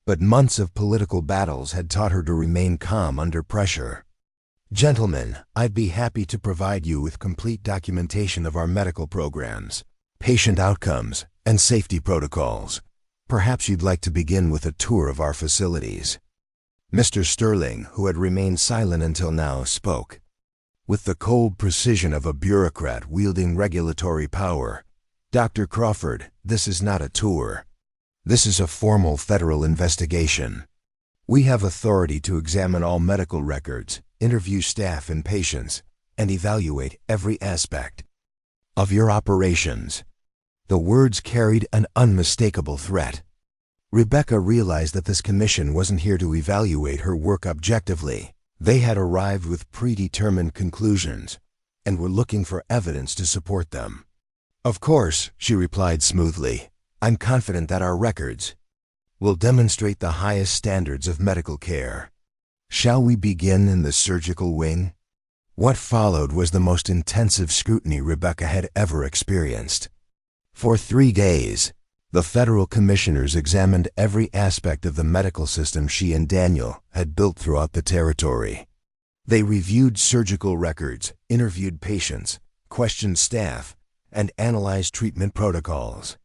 But months of political battles had taught her to remain calm under pressure. "Gentlemen, I'd be happy to provide you with complete documentation of our medical programs, patient outcomes, and safety protocols. Perhaps you'd like to begin with a tour of our facilities." Mr. Sterling, who had remained silent until now, spoke. With the cold precision of a bureaucrat wielding regulatory power, "Dr. Crawford, this is not a tour. This is a formal federal investigation. We have authority to examine all medical records, interview staff and patients, and evaluate every aspect of your operations." The words carried an unmistakable threat. Rebecca realized that this commission wasn't here to evaluate her work objectively. They had arrived with predetermined conclusions and were looking for evidence to support them. "Of course," she replied smoothly, "I'm confident that our records will demonstrate the highest standards of medical care. Shall we begin in the surgical wing?" What followed was the most intensive scrutiny Rebecca had ever experienced. For 3 days, the federal commissioners examined every aspect of the medical system she and Daniel had built throughout the territory. They reviewed surgical records, interviewed patients, questioned staff, and analyzed treatment protocols.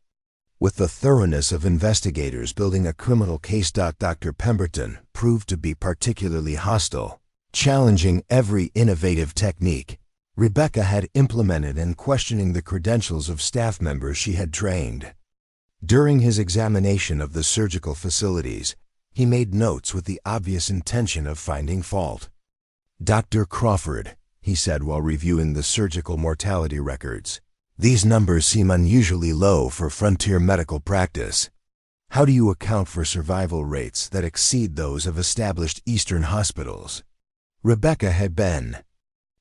With the thoroughness of investigators building a criminal case. Dr. Pemberton proved to be particularly hostile, challenging every innovative technique Rebecca had implemented and questioning the credentials of staff members she had trained. During his examination of the surgical facilities, he made notes with the obvious intention of finding fault. "Dr. Crawford," he said while reviewing the surgical mortality records, "these numbers seem unusually low for frontier medical practice. How do you account for survival rates that exceed those of established Eastern hospitals?" Rebecca had been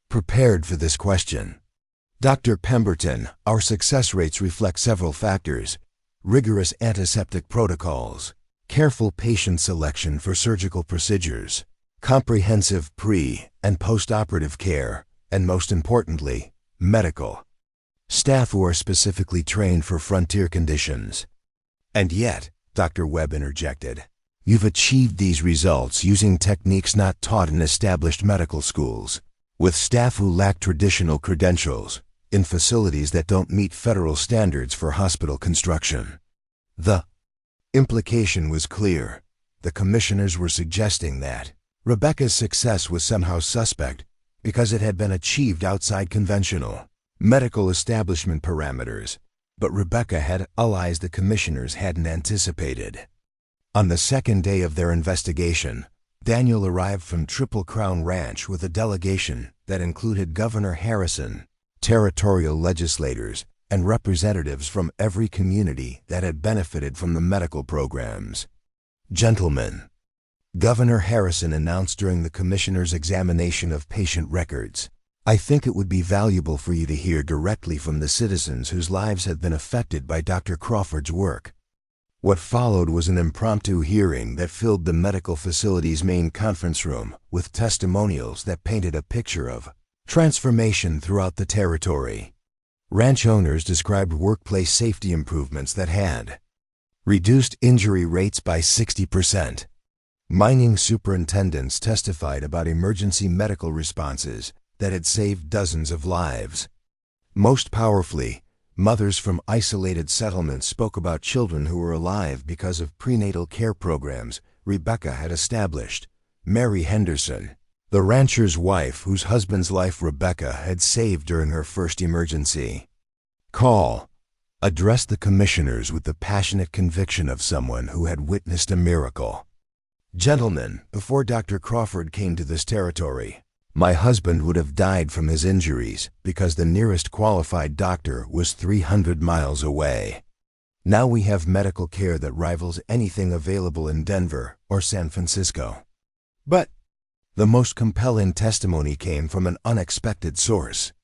prepared for this question. "Dr. Pemberton, our success rates reflect several factors: rigorous antiseptic protocols, careful patient selection for surgical procedures, comprehensive pre- and post-operative care, and most importantly, medical staff who are specifically trained for frontier conditions." "And yet," Dr. Webb interjected, "you've achieved these results using techniques not taught in established medical schools, with staff who lack traditional credentials, in facilities that don't meet federal standards for hospital construction." The implication was clear. The commissioners were suggesting that Rebecca's success was somehow suspect because it had been achieved outside conventional medical establishment parameters, but Rebecca had allies the commissioners hadn't anticipated. On the second day of their investigation, Daniel arrived from Triple Crown Ranch with a delegation that included Governor Harrison, territorial legislators, and representatives from every community that had benefited from the medical programs. "Gentlemen," Governor Harrison announced during the commissioner's examination of patient records, "I think it would be valuable for you to hear directly from the citizens whose lives have been affected by Dr. Crawford's work." What followed was an impromptu hearing that filled the medical facility's main conference room with testimonials that painted a picture of transformation throughout the territory. Ranch owners described workplace safety improvements that had reduced injury rates by 60%. Mining superintendents testified about emergency medical responses that had saved dozens of lives. Most powerfully, mothers from isolated settlements spoke about children who were alive because of prenatal care programs Rebecca had established. Mary Henderson, the rancher's wife whose husband's life Rebecca had saved during her first emergency call, addressed the commissioners with the passionate conviction of someone who had witnessed a miracle. "Gentlemen, before Dr. Crawford came to this territory, my husband would have died from his injuries because the nearest qualified doctor was 300 miles away. Now we have medical care that rivals anything available in Denver or San Francisco." But the most compelling testimony came from an unexpected source.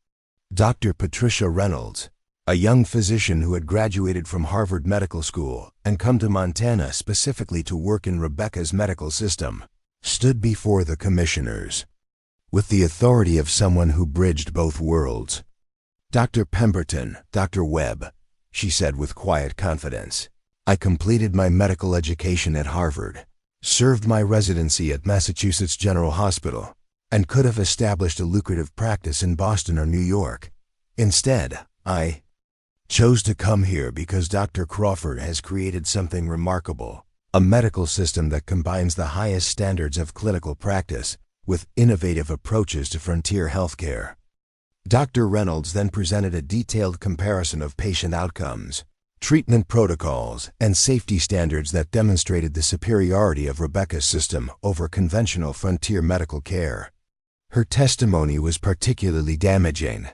Dr. Patricia Reynolds, a young physician who had graduated from Harvard Medical School and come to Montana specifically to work in Rebecca's medical system, stood before the commissioners with the authority of someone who bridged both worlds. "Dr. Pemberton, Dr. Webb," she said with quiet confidence, "I completed my medical education at Harvard, served my residency at Massachusetts General Hospital, and could have established a lucrative practice in Boston or New York. Instead, I chose to come here because Dr. Crawford has created something remarkable, a medical system that combines the highest standards of clinical practice with innovative approaches to frontier healthcare." Dr. Reynolds then presented a detailed comparison of patient outcomes, treatment protocols, and safety standards that demonstrated the superiority of Rebecca's system over conventional frontier medical care. Her testimony was particularly damaging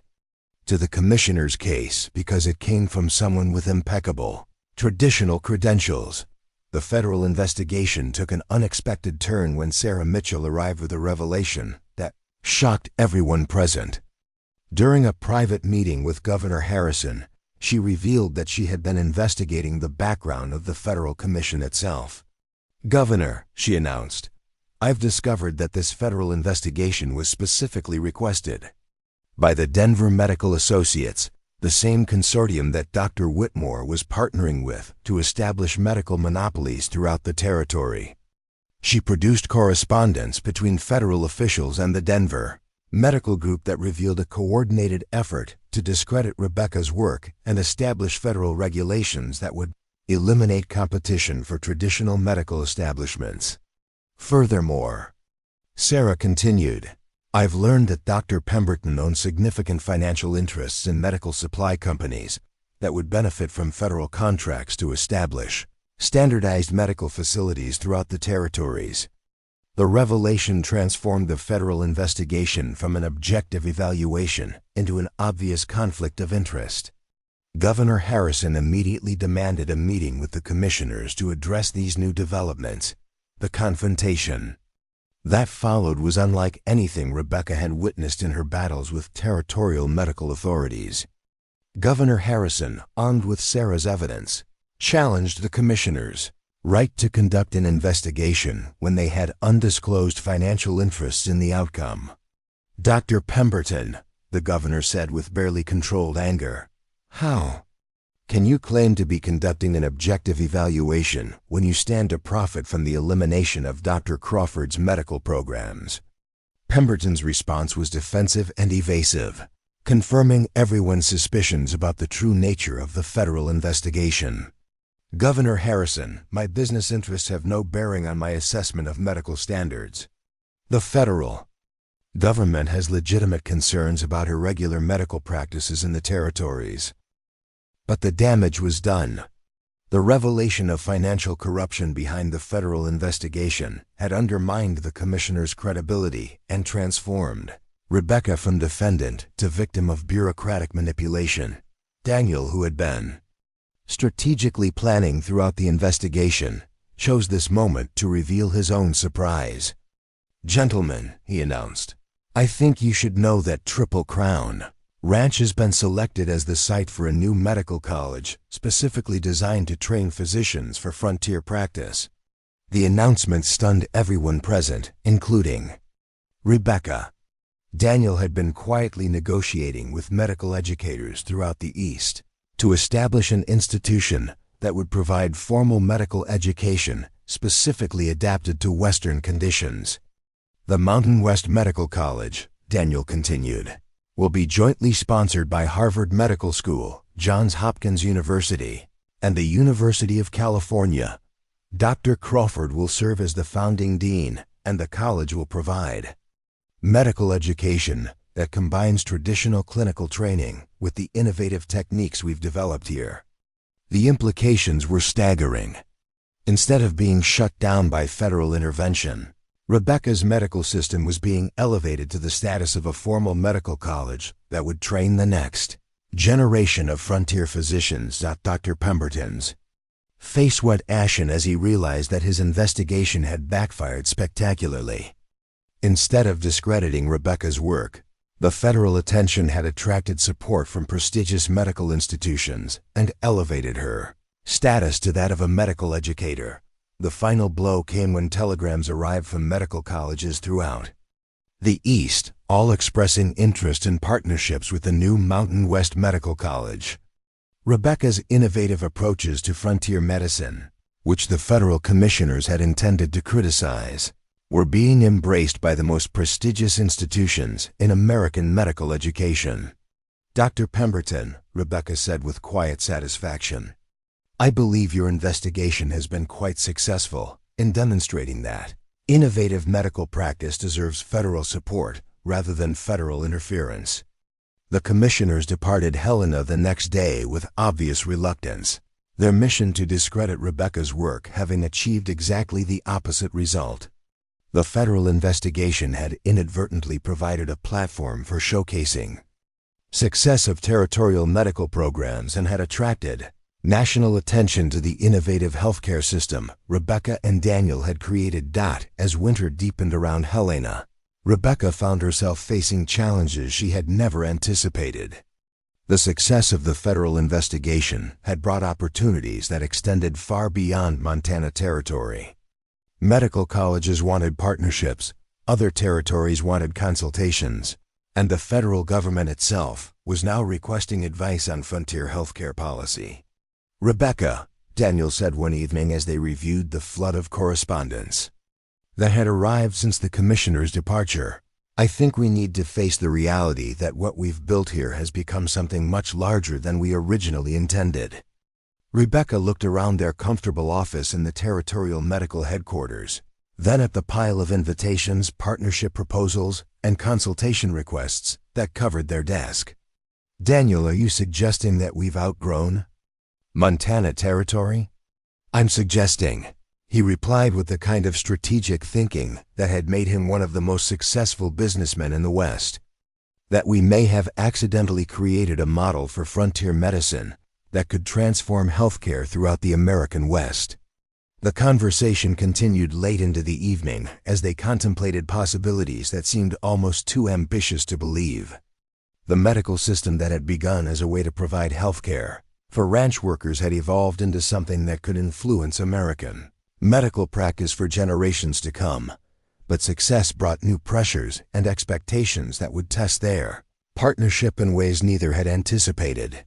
to the commissioner's case because it came from someone with impeccable, traditional credentials. The federal investigation took an unexpected turn when Sarah Mitchell arrived with a revelation that shocked everyone present. During a private meeting with Governor Harrison, she revealed that she had been investigating the background of the federal commission itself. "Governor," she announced, "I've discovered that this federal investigation was specifically requested by the Denver Medical Associates, the same consortium that Dr. Whitmore was partnering with to establish medical monopolies throughout the territory." She produced correspondence between federal officials and the Denver medical group that revealed a coordinated effort to discredit Rebecca's work and establish federal regulations that would eliminate competition for traditional medical establishments. Furthermore, Sarah continued, "I've learned that Dr. Pemberton owns significant financial interests in medical supply companies that would benefit from federal contracts to establish standardized medical facilities throughout the territories." The revelation transformed the federal investigation from an objective evaluation into an obvious conflict of interest. Governor Harrison immediately demanded a meeting with the commissioners to address these new developments. The confrontation that followed was unlike anything Rebecca had witnessed in her battles with territorial medical authorities. Governor Harrison, armed with Sarah's evidence, challenged the commissioners' right to conduct an investigation when they had undisclosed financial interests in the outcome. "Dr. Pemberton," the governor said with barely controlled anger, "how can you claim to be conducting an objective evaluation when you stand to profit from the elimination of Dr. Crawford's medical programs?" Pemberton's response was defensive and evasive, confirming everyone's suspicions about the true nature of the federal investigation. "Governor Harrison, my business interests have no bearing on my assessment of medical standards. The federal government has legitimate concerns about irregular medical practices in the territories. But the damage was done. The revelation of financial corruption behind the federal investigation had undermined the commissioner's credibility and transformed Rebecca from defendant to victim of bureaucratic manipulation." Daniel, who had been strategically planning throughout the investigation, chose this moment to reveal his own surprise. "Gentlemen," he announced, "I think you should know that Triple Crown Ranch has been selected as the site for a new medical college specifically designed to train physicians for frontier practice." The announcement stunned everyone present, including Rebecca. Daniel had been quietly negotiating with medical educators throughout the East to establish an institution that would provide formal medical education specifically adapted to Western conditions. "The Mountain West Medical College," Daniel continued, "will be jointly sponsored by Harvard Medical School, Johns Hopkins University, and the University of California. Dr. Crawford will serve as the founding dean, and the college will provide medical education that combines traditional clinical training with the innovative techniques we've developed here." The implications were staggering. Instead of being shut down by federal intervention, Rebecca's medical system was being elevated to the status of a formal medical college that would train the next generation of frontier physicians. Dr. Pemberton's face went ashen as he realized that his investigation had backfired spectacularly. Instead of discrediting Rebecca's work, The federal attention had attracted support from prestigious medical institutions and elevated her status to that of a medical educator. The final blow came when telegrams arrived from medical colleges throughout the East, all expressing interest in partnerships with the new Mountain West Medical College. Rebecca's innovative approaches to frontier medicine, which the federal commissioners had intended to criticize, were being embraced by the most prestigious institutions in American medical education. "Dr. Pemberton," Rebecca said with quiet satisfaction, "I believe your investigation has been quite successful in demonstrating that innovative medical practice deserves federal support rather than federal interference." The commissioners departed Helena the next day with obvious reluctance, their mission to discredit Rebecca's work having achieved exactly the opposite result. The federal investigation had inadvertently provided a platform for showcasing success of territorial medical programs and had attracted national attention to the innovative healthcare system Rebecca and Daniel had created. As winter deepened around Helena, Rebecca found herself facing challenges she had never anticipated. The success of the federal investigation had brought opportunities that extended far beyond Montana territory. Medical colleges wanted partnerships, other territories wanted consultations, and the federal government itself was now requesting advice on frontier healthcare policy. "Rebecca," Daniel said one evening as they reviewed the flood of correspondence that had arrived since the commissioner's departure, "I think we need to face the reality that what we've built here has become something much larger than we originally intended." Rebecca looked around their comfortable office in the territorial medical headquarters, then at the pile of invitations, partnership proposals, and consultation requests that covered their desk. "Daniel, are you suggesting that we've outgrown Montana territory?" "I'm suggesting," he replied with the kind of strategic thinking that had made him one of the most successful businessmen in the West, "that we may have accidentally created a model for frontier medicine that could transform healthcare throughout the American West." The conversation continued late into the evening as they contemplated possibilities that seemed almost too ambitious to believe. The medical system that had begun as a way to provide healthcare for ranch workers had evolved into something that could influence American medical practice for generations to come. But success brought new pressures and expectations that would test their partnership in ways neither had anticipated.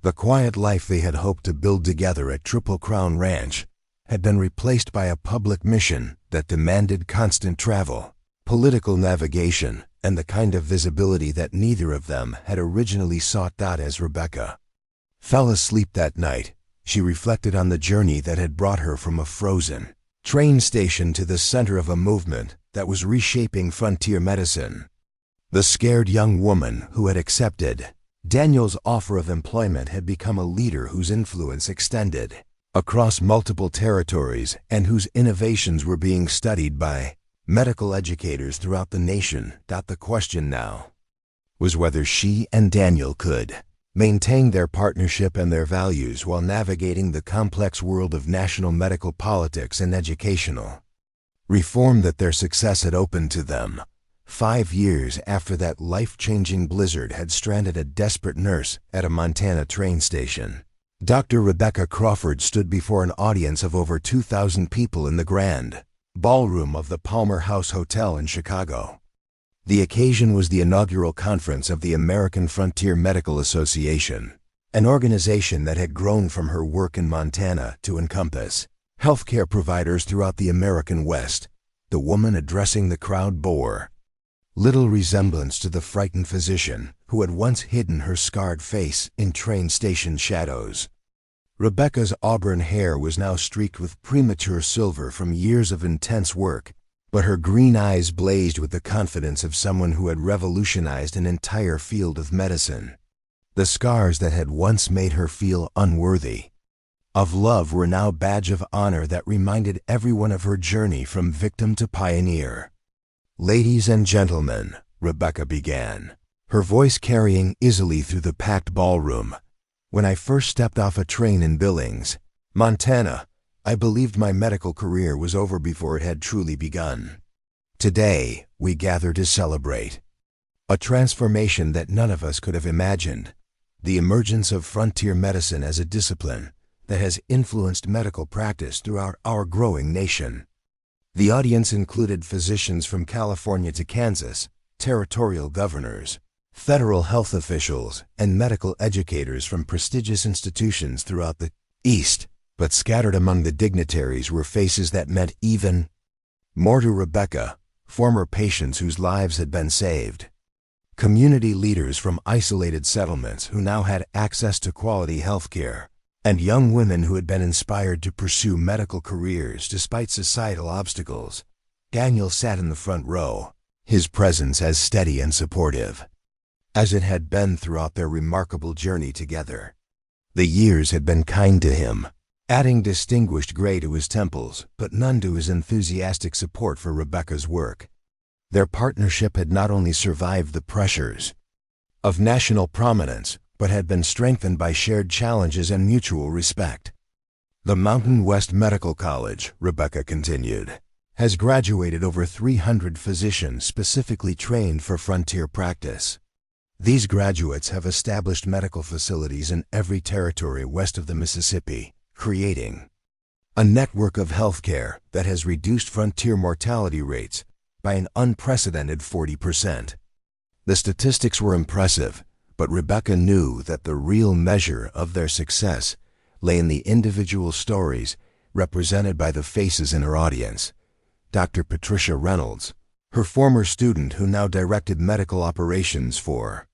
The quiet life they had hoped to build together at Triple Crown Ranch had been replaced by a public mission that demanded constant travel, political navigation, and the kind of visibility that neither of them had originally sought. As Rebecca fell asleep that night, she reflected on the journey that had brought her from a frozen train station to the center of a movement that was reshaping frontier medicine. The scared young woman who had accepted Daniel's offer of employment had become a leader whose influence extended across multiple territories and whose innovations were being studied by medical educators throughout the nation. The question now was whether she and Daniel could maintain their partnership and their values while navigating the complex world of national medical politics and educational reform that their success had opened to them. 5 years after that life-changing blizzard had stranded a desperate nurse at a Montana train station, Dr. Rebecca Crawford stood before an audience of over 2,000 people in the grand ballroom of the Palmer House Hotel in Chicago. The occasion was the inaugural conference of the American Frontier Medical Association, an organization that had grown from her work in Montana to encompass healthcare providers throughout the American West. The woman addressing the crowd bore little resemblance to the frightened physician who had once hidden her scarred face in train station shadows. Rebecca's auburn hair was now streaked with premature silver from years of intense work, but her green eyes blazed with the confidence of someone who had revolutionized an entire field of medicine. The scars that had once made her feel unworthy of love were now a badge of honor that reminded everyone of her journey from victim to pioneer. "Ladies and gentlemen," Rebecca began, her voice carrying easily through the packed ballroom, "when I first stepped off a train in Billings, Montana, I believed my medical career was over before it had truly begun. Today, we gather to celebrate A transformation that none of us could have imagined. The emergence of frontier medicine as a discipline that has influenced medical practice throughout our growing nation. The audience included physicians from California to Kansas, territorial governors, federal health officials, and medical educators from prestigious institutions throughout the East. But scattered among the dignitaries were faces that meant even more to Rebecca, former patients whose lives had been saved. Community leaders from isolated settlements who now had access to quality health care, and young women who had been inspired to pursue medical careers despite societal obstacles. Daniel sat in the front row, his presence as steady and supportive as it had been throughout their remarkable journey together. The years had been kind to him, adding distinguished gray to his temples, but none to his enthusiastic support for Rebecca's work. Their partnership had not only survived the pressures of national prominence, but had been strengthened by shared challenges and mutual respect. The Mountain West Medical College, Rebecca continued, has graduated over 300 physicians specifically trained for frontier practice. These graduates have established medical facilities in every territory west of the Mississippi, creating a network of healthcare that has reduced frontier mortality rates by an unprecedented 40%. The statistics were impressive, but Rebecca knew that the real measure of their success lay in the individual stories represented by the faces in her audience. Dr. Patricia Reynolds, her former student who now directed medical operations for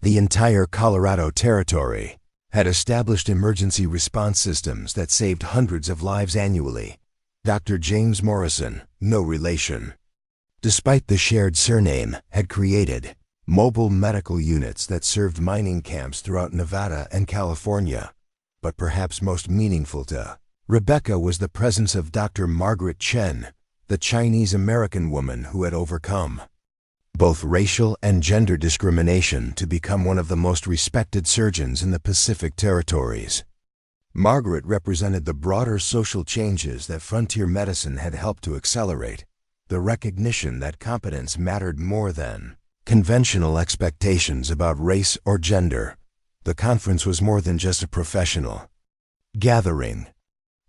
the entire Colorado Territory, had established emergency response systems that saved hundreds of lives annually. Dr. James Morrison, no relation, despite the shared surname, had created mobile medical units that served mining camps throughout Nevada and California. But perhaps most meaningful to Rebecca was the presence of Dr. Margaret Chen, the Chinese-American woman who had overcome both racial and gender discrimination to become one of the most respected surgeons in the Pacific Territories. Margaret represented the broader social changes that frontier medicine had helped to accelerate, the recognition that competence mattered more than conventional expectations about race or gender. The conference was more than just a professional gathering.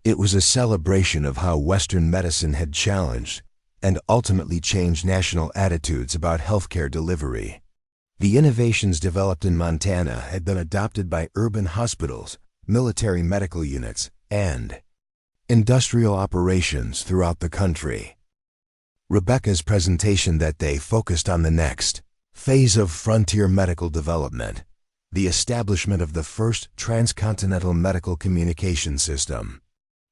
It was a celebration of how Western medicine had challenged and ultimately changed national attitudes about healthcare delivery. The innovations developed in Montana had been adopted by urban hospitals, military medical units, and industrial operations throughout the country. Rebecca's presentation that day focused on the next phase of frontier medical development, the establishment of the first transcontinental medical communication system.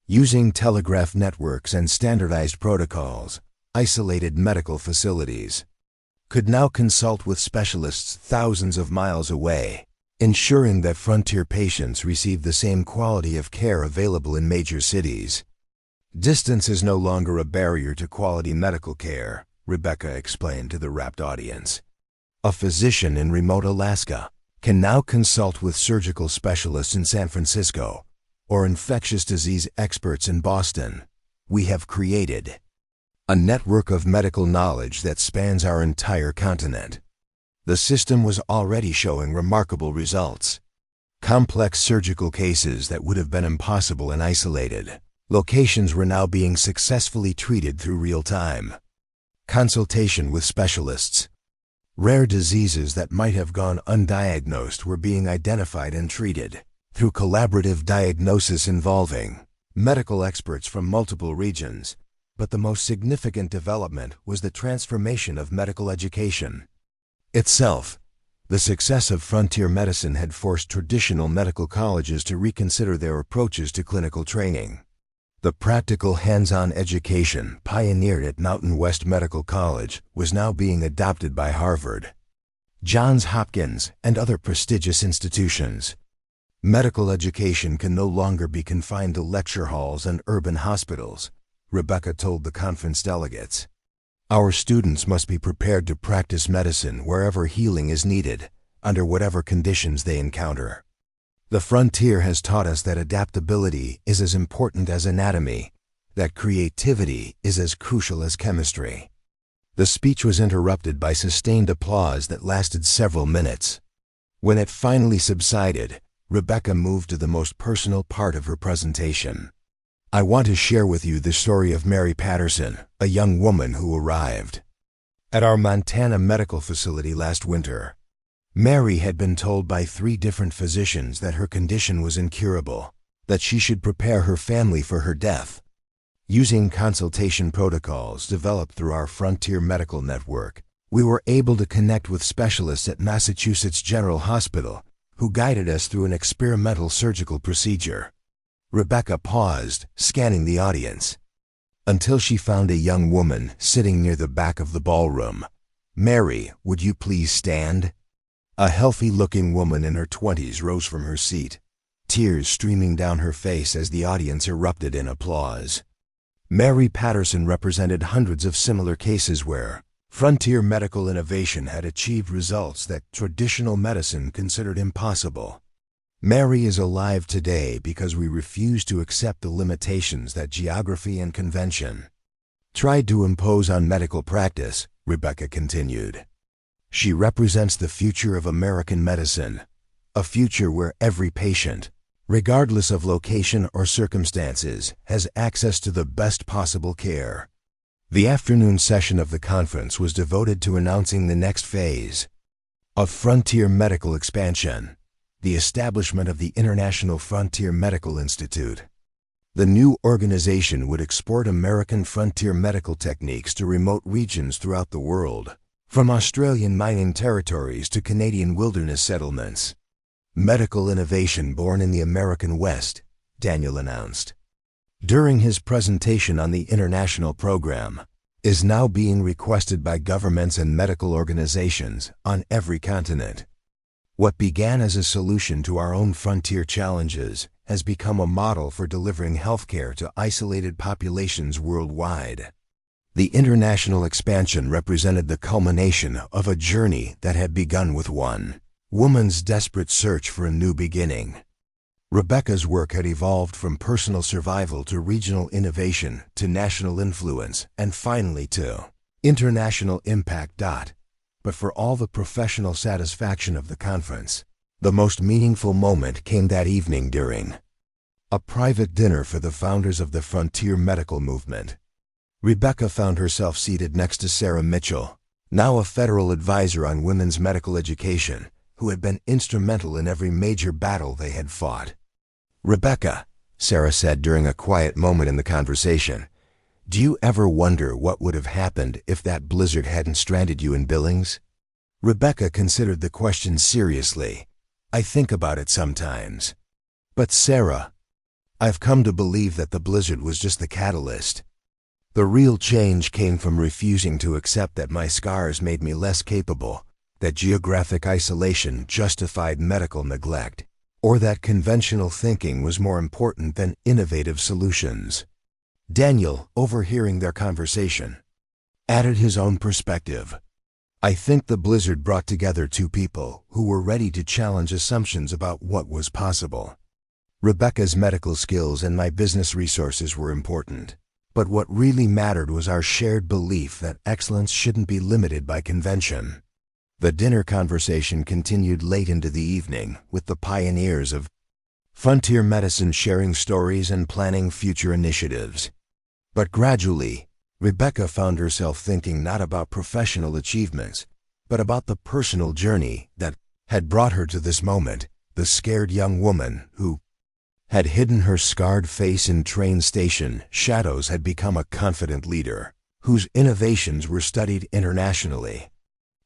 Using telegraph networks and standardized protocols, isolated medical facilities could now consult with specialists thousands of miles away, ensuring that frontier patients receive the same quality of care available in major cities. Distance is no longer a barrier to quality medical care, Rebecca explained to the rapt audience. A physician in remote Alaska can now consult with surgical specialists in San Francisco or infectious disease experts in Boston. We have created a network of medical knowledge that spans our entire continent. The system was already showing remarkable results. Complex surgical cases that would have been impossible in isolated locations were now being successfully treated through real-time consultation with specialists. Rare diseases that might have gone undiagnosed were being identified and treated through collaborative diagnosis involving medical experts from multiple regions. But the most significant development was the transformation of medical education itself. The success of frontier medicine had forced traditional medical colleges to reconsider their approaches to clinical training. The practical hands-on education pioneered at Mountain West Medical College was now being adopted by Harvard, Johns Hopkins, and other prestigious institutions. Medical education can no longer be confined to lecture halls and urban hospitals, Rebecca told the conference delegates. Our students must be prepared to practice medicine wherever healing is needed, under whatever conditions they encounter. The frontier has taught us that adaptability is as important as anatomy, that creativity is as crucial as chemistry. The speech was interrupted by sustained applause that lasted several minutes. When it finally subsided, Rebecca moved to the most personal part of her presentation. I want to share with you the story of Mary Patterson, a young woman who arrived at our Montana medical facility last winter. Mary had been told by 3 different physicians that her condition was incurable, that she should prepare her family for her death. Using consultation protocols developed through our Frontier Medical Network, we were able to connect with specialists at Massachusetts General Hospital who guided us through an experimental surgical procedure. Rebecca paused, scanning the audience, until she found a young woman sitting near the back of the ballroom. "Mary, would you please stand?" A healthy-looking woman in her 20s rose from her seat, tears streaming down her face as the audience erupted in applause. Mary Patterson represented hundreds of similar cases where frontier medical innovation had achieved results that traditional medicine considered impossible. Mary is alive today because we refuse to accept the limitations that geography and convention tried to impose on medical practice, Rebecca continued. She represents the future of American medicine, a future where every patient, regardless of location or circumstances, has access to the best possible care. The afternoon session of the conference was devoted to announcing the next phase of frontier medical expansion, the establishment of the International Frontier Medical Institute. The new organization would export American frontier medical techniques to remote regions throughout the world, from Australian mining territories to Canadian wilderness settlements. Medical innovation born in the American West, Daniel announced during his presentation on the international program, is now being requested by governments and medical organizations on every continent. What began as a solution to our own frontier challenges has become a model for delivering healthcare to isolated populations worldwide. The international expansion represented the culmination of a journey that had begun with one woman's desperate search for a new beginning. Rebecca's work had evolved from personal survival to regional innovation to national influence and finally to international impact. But for all the professional satisfaction of the conference, the most meaningful moment came that evening during a private dinner for the founders of the frontier medical movement. Rebecca found herself seated next to Sarah Mitchell, now a federal advisor on women's medical education, who had been instrumental in every major battle they had fought. "Rebecca," Sarah said during a quiet moment in the conversation, "do you ever wonder what would have happened if that blizzard hadn't stranded you in Billings?" Rebecca considered the question seriously. "I think about it sometimes. But Sarah, I've come to believe that the blizzard was just the catalyst. The real change came from refusing to accept that my scars made me less capable, that geographic isolation justified medical neglect, or that conventional thinking was more important than innovative solutions." Daniel, overhearing their conversation, added his own perspective. "I think the blizzard brought together 2 people who were ready to challenge assumptions about what was possible. Rebecca's medical skills and my business resources were important, but what really mattered was our shared belief that excellence shouldn't be limited by convention." The dinner conversation continued late into the evening, with the pioneers of frontier medicine sharing stories and planning future initiatives. But gradually, Rebecca found herself thinking not about professional achievements, but about the personal journey that had brought her to this moment. The scared young woman who had hidden her scarred face in train station shadows had become a confident leader, whose innovations were studied internationally.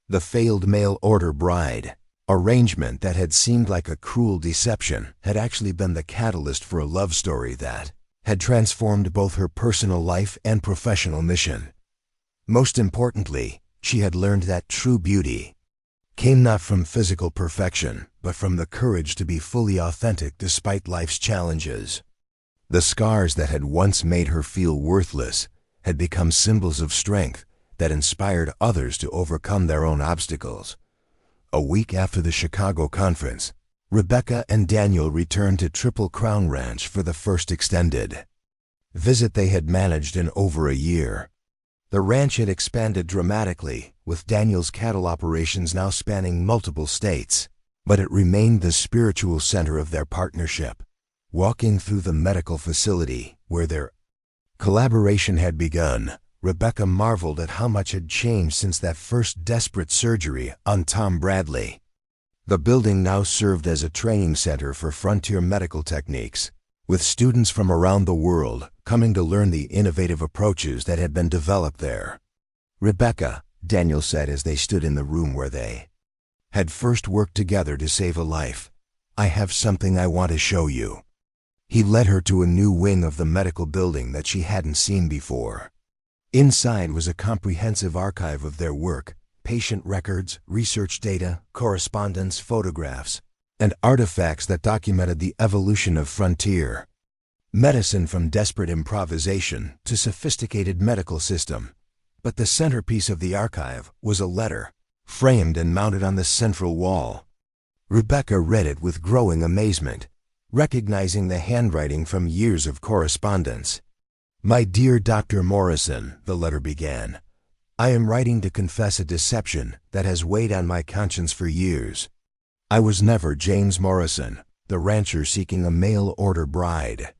The failed mail-order bride arrangement that had seemed like a cruel deception had actually been the catalyst for a love story that had transformed both her personal life and professional mission. Most importantly, she had learned that true beauty came not from physical perfection, but from the courage to be fully authentic despite life's challenges. The scars that had once made her feel worthless had become symbols of strength that inspired others to overcome their own obstacles. A week after the Chicago conference, Rebecca and Daniel returned to Triple Crown Ranch for the first extended visit they had managed in over a year. The ranch had expanded dramatically, with Daniel's cattle operations now spanning multiple states, but it remained the spiritual center of their partnership. Walking through the medical facility where their collaboration had begun, Rebecca marveled at how much had changed since that first desperate surgery on Tom Bradley. The building now served as a training center for frontier medical techniques, with students from around the world coming to learn the innovative approaches that had been developed there. "Rebecca," Daniel said as they stood in the room where they had first worked together to save a life, "I have something I want to show you." He led her to a new wing of the medical building that she hadn't seen before. Inside was a comprehensive archive of their work, patient records, research data, correspondence, photographs, and artifacts that documented the evolution of frontier medicine from desperate improvisation to sophisticated medical system. But the centerpiece of the archive was a letter, framed and mounted on the central wall. Rebecca read it with growing amazement, recognizing the handwriting from years of correspondence. "My dear Dr. Morrison," the letter began, "I am writing to confess a deception that has weighed on my conscience for years. I was never James Morrison, the rancher seeking a mail-order bride.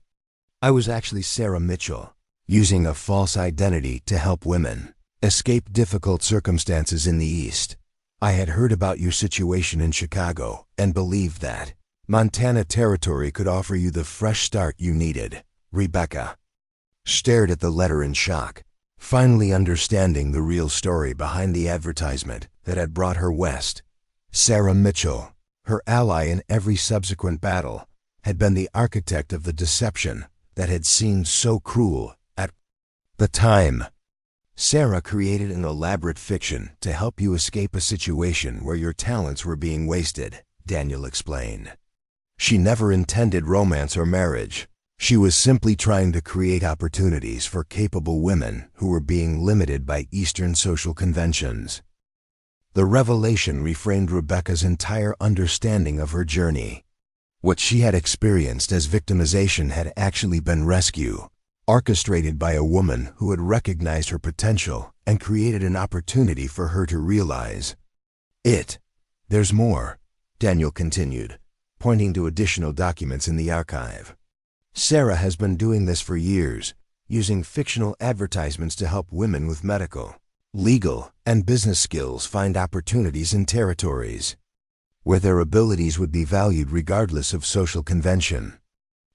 I was actually Sarah Mitchell, using a false identity to help women escape difficult circumstances in the East. I had heard about your situation in Chicago and believed that Montana Territory could offer you the fresh start you needed." Rebecca stared at the letter in shock, finally understanding the real story behind the advertisement that had brought her west. Sarah Mitchell, her ally in every subsequent battle, had been the architect of the deception that had seemed so cruel at the time. Sarah created an elaborate fiction to help you escape a situation where your talents were being wasted, Daniel explained. She never intended romance or marriage. She was simply trying to create opportunities for capable women who were being limited by Eastern social conventions. The revelation reframed Rebecca's entire understanding of her journey. What she had experienced as victimization had actually been rescue, orchestrated by a woman who had recognized her potential and created an opportunity for her to realize it. "There's more," Daniel continued, pointing to additional documents in the archive. "Sarah has been doing this for years, using fictional advertisements to help women with medical, legal, and business skills find opportunities in territories where their abilities would be valued regardless of social convention."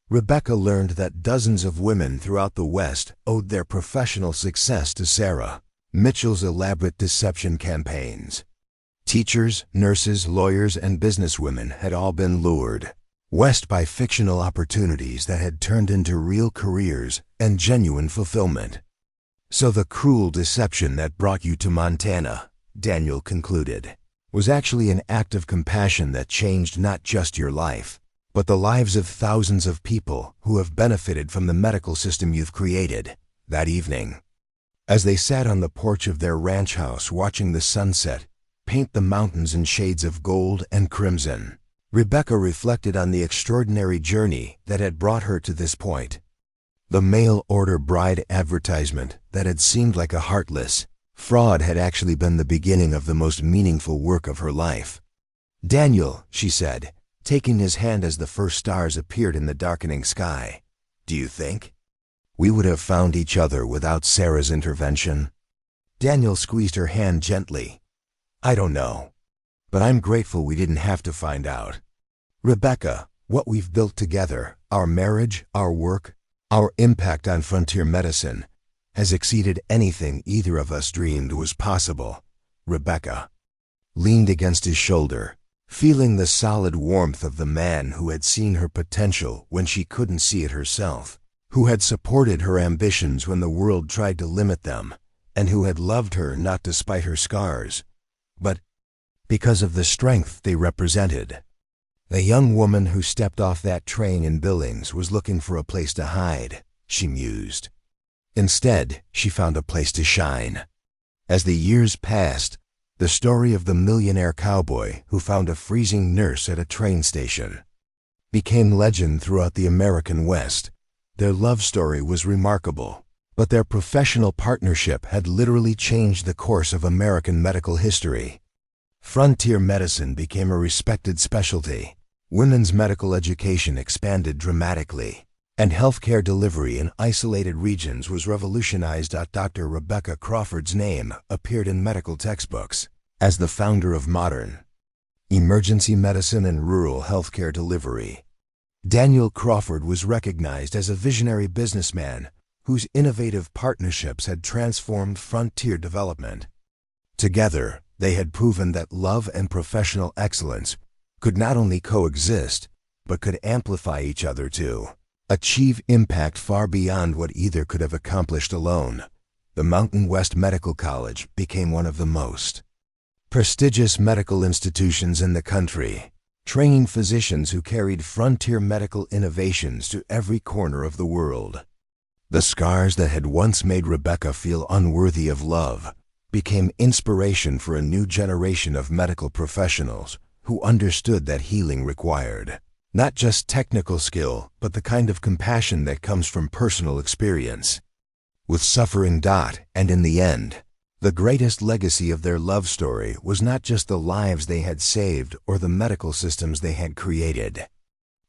Rebecca learned that dozens of women throughout the West owed their professional success to Sarah Mitchell's elaborate deception campaigns. Teachers, nurses, lawyers, and businesswomen had all been lured west by fictional opportunities that had turned into real careers and genuine fulfillment. "So the cruel deception that brought you to Montana," Daniel concluded, "was actually an act of compassion that changed not just your life, but the lives of thousands of people who have benefited from the medical system you've created." That evening, as they sat on the porch of their ranch house watching the sunset paint the mountains in shades of gold and crimson, Rebecca reflected on the extraordinary journey that had brought her to this point. The mail-order bride advertisement that had seemed like a heartless fraud had actually been the beginning of the most meaningful work of her life. "Daniel," she said, taking his hand as the first stars appeared in the darkening sky, "do you think we would have found each other without Sarah's intervention?" Daniel squeezed her hand gently. "I don't know, but I'm grateful we didn't have to find out. Rebecca, what we've built together, our marriage, our work, our impact on frontier medicine, has exceeded anything either of us dreamed was possible." Rebecca leaned against his shoulder, feeling the solid warmth of the man who had seen her potential when she couldn't see it herself, who had supported her ambitions when the world tried to limit them, and who had loved her not despite her scars, but because of the strength they represented. The young woman who stepped off that train in Billings was looking for a place to hide, she mused. Instead, she found a place to shine. As the years passed, the story of the millionaire cowboy who found a freezing nurse at a train station became legend throughout the American West. Their love story was remarkable, But their professional partnership had literally changed the course of American medical history. Frontier medicine became a respected specialty. Women's medical education expanded dramatically, and healthcare delivery in isolated regions was revolutionized. Dr. Rebecca Crawford's name appeared in medical textbooks as the founder of modern emergency medicine and rural healthcare delivery. Daniel Crawford was recognized as a visionary businessman whose innovative partnerships had transformed frontier development. Together, they had proven that love and professional excellence could not only coexist, but could amplify each other to achieve impact far beyond what either could have accomplished alone. The Mountain West Medical College became one of the most prestigious medical institutions in the country, training physicians who carried frontier medical innovations to every corner of the world. The scars that had once made Rebecca feel unworthy of love became inspiration for a new generation of medical professionals who understood that healing required not just technical skill, but the kind of compassion that comes from personal experience. With suffering. And in the end, the greatest legacy of their love story was not just the lives they had saved or the medical systems they had created,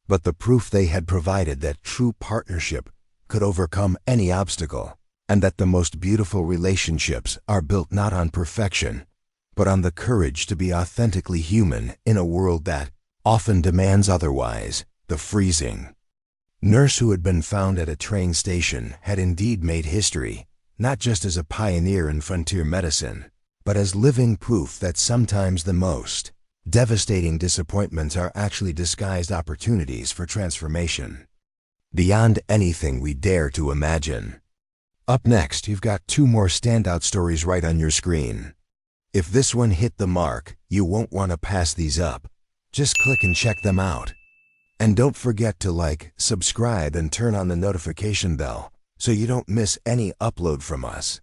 but the proof they had provided that true partnership could overcome any obstacle, and that the most beautiful relationships are built not on perfection, but on the courage to be authentically human in a world that often demands otherwise. The freezing nurse who had been found at a train station had indeed made history, not just as a pioneer in frontier medicine, but as living proof that sometimes the most devastating disappointments are actually disguised opportunities for transformation beyond anything we dare to imagine. Up next, you've got two more standout stories right on your screen. If this one hit the mark, you won't want to pass these up. Just click and check them out. And don't forget to like, subscribe, and turn on the notification bell so you don't miss any upload from us.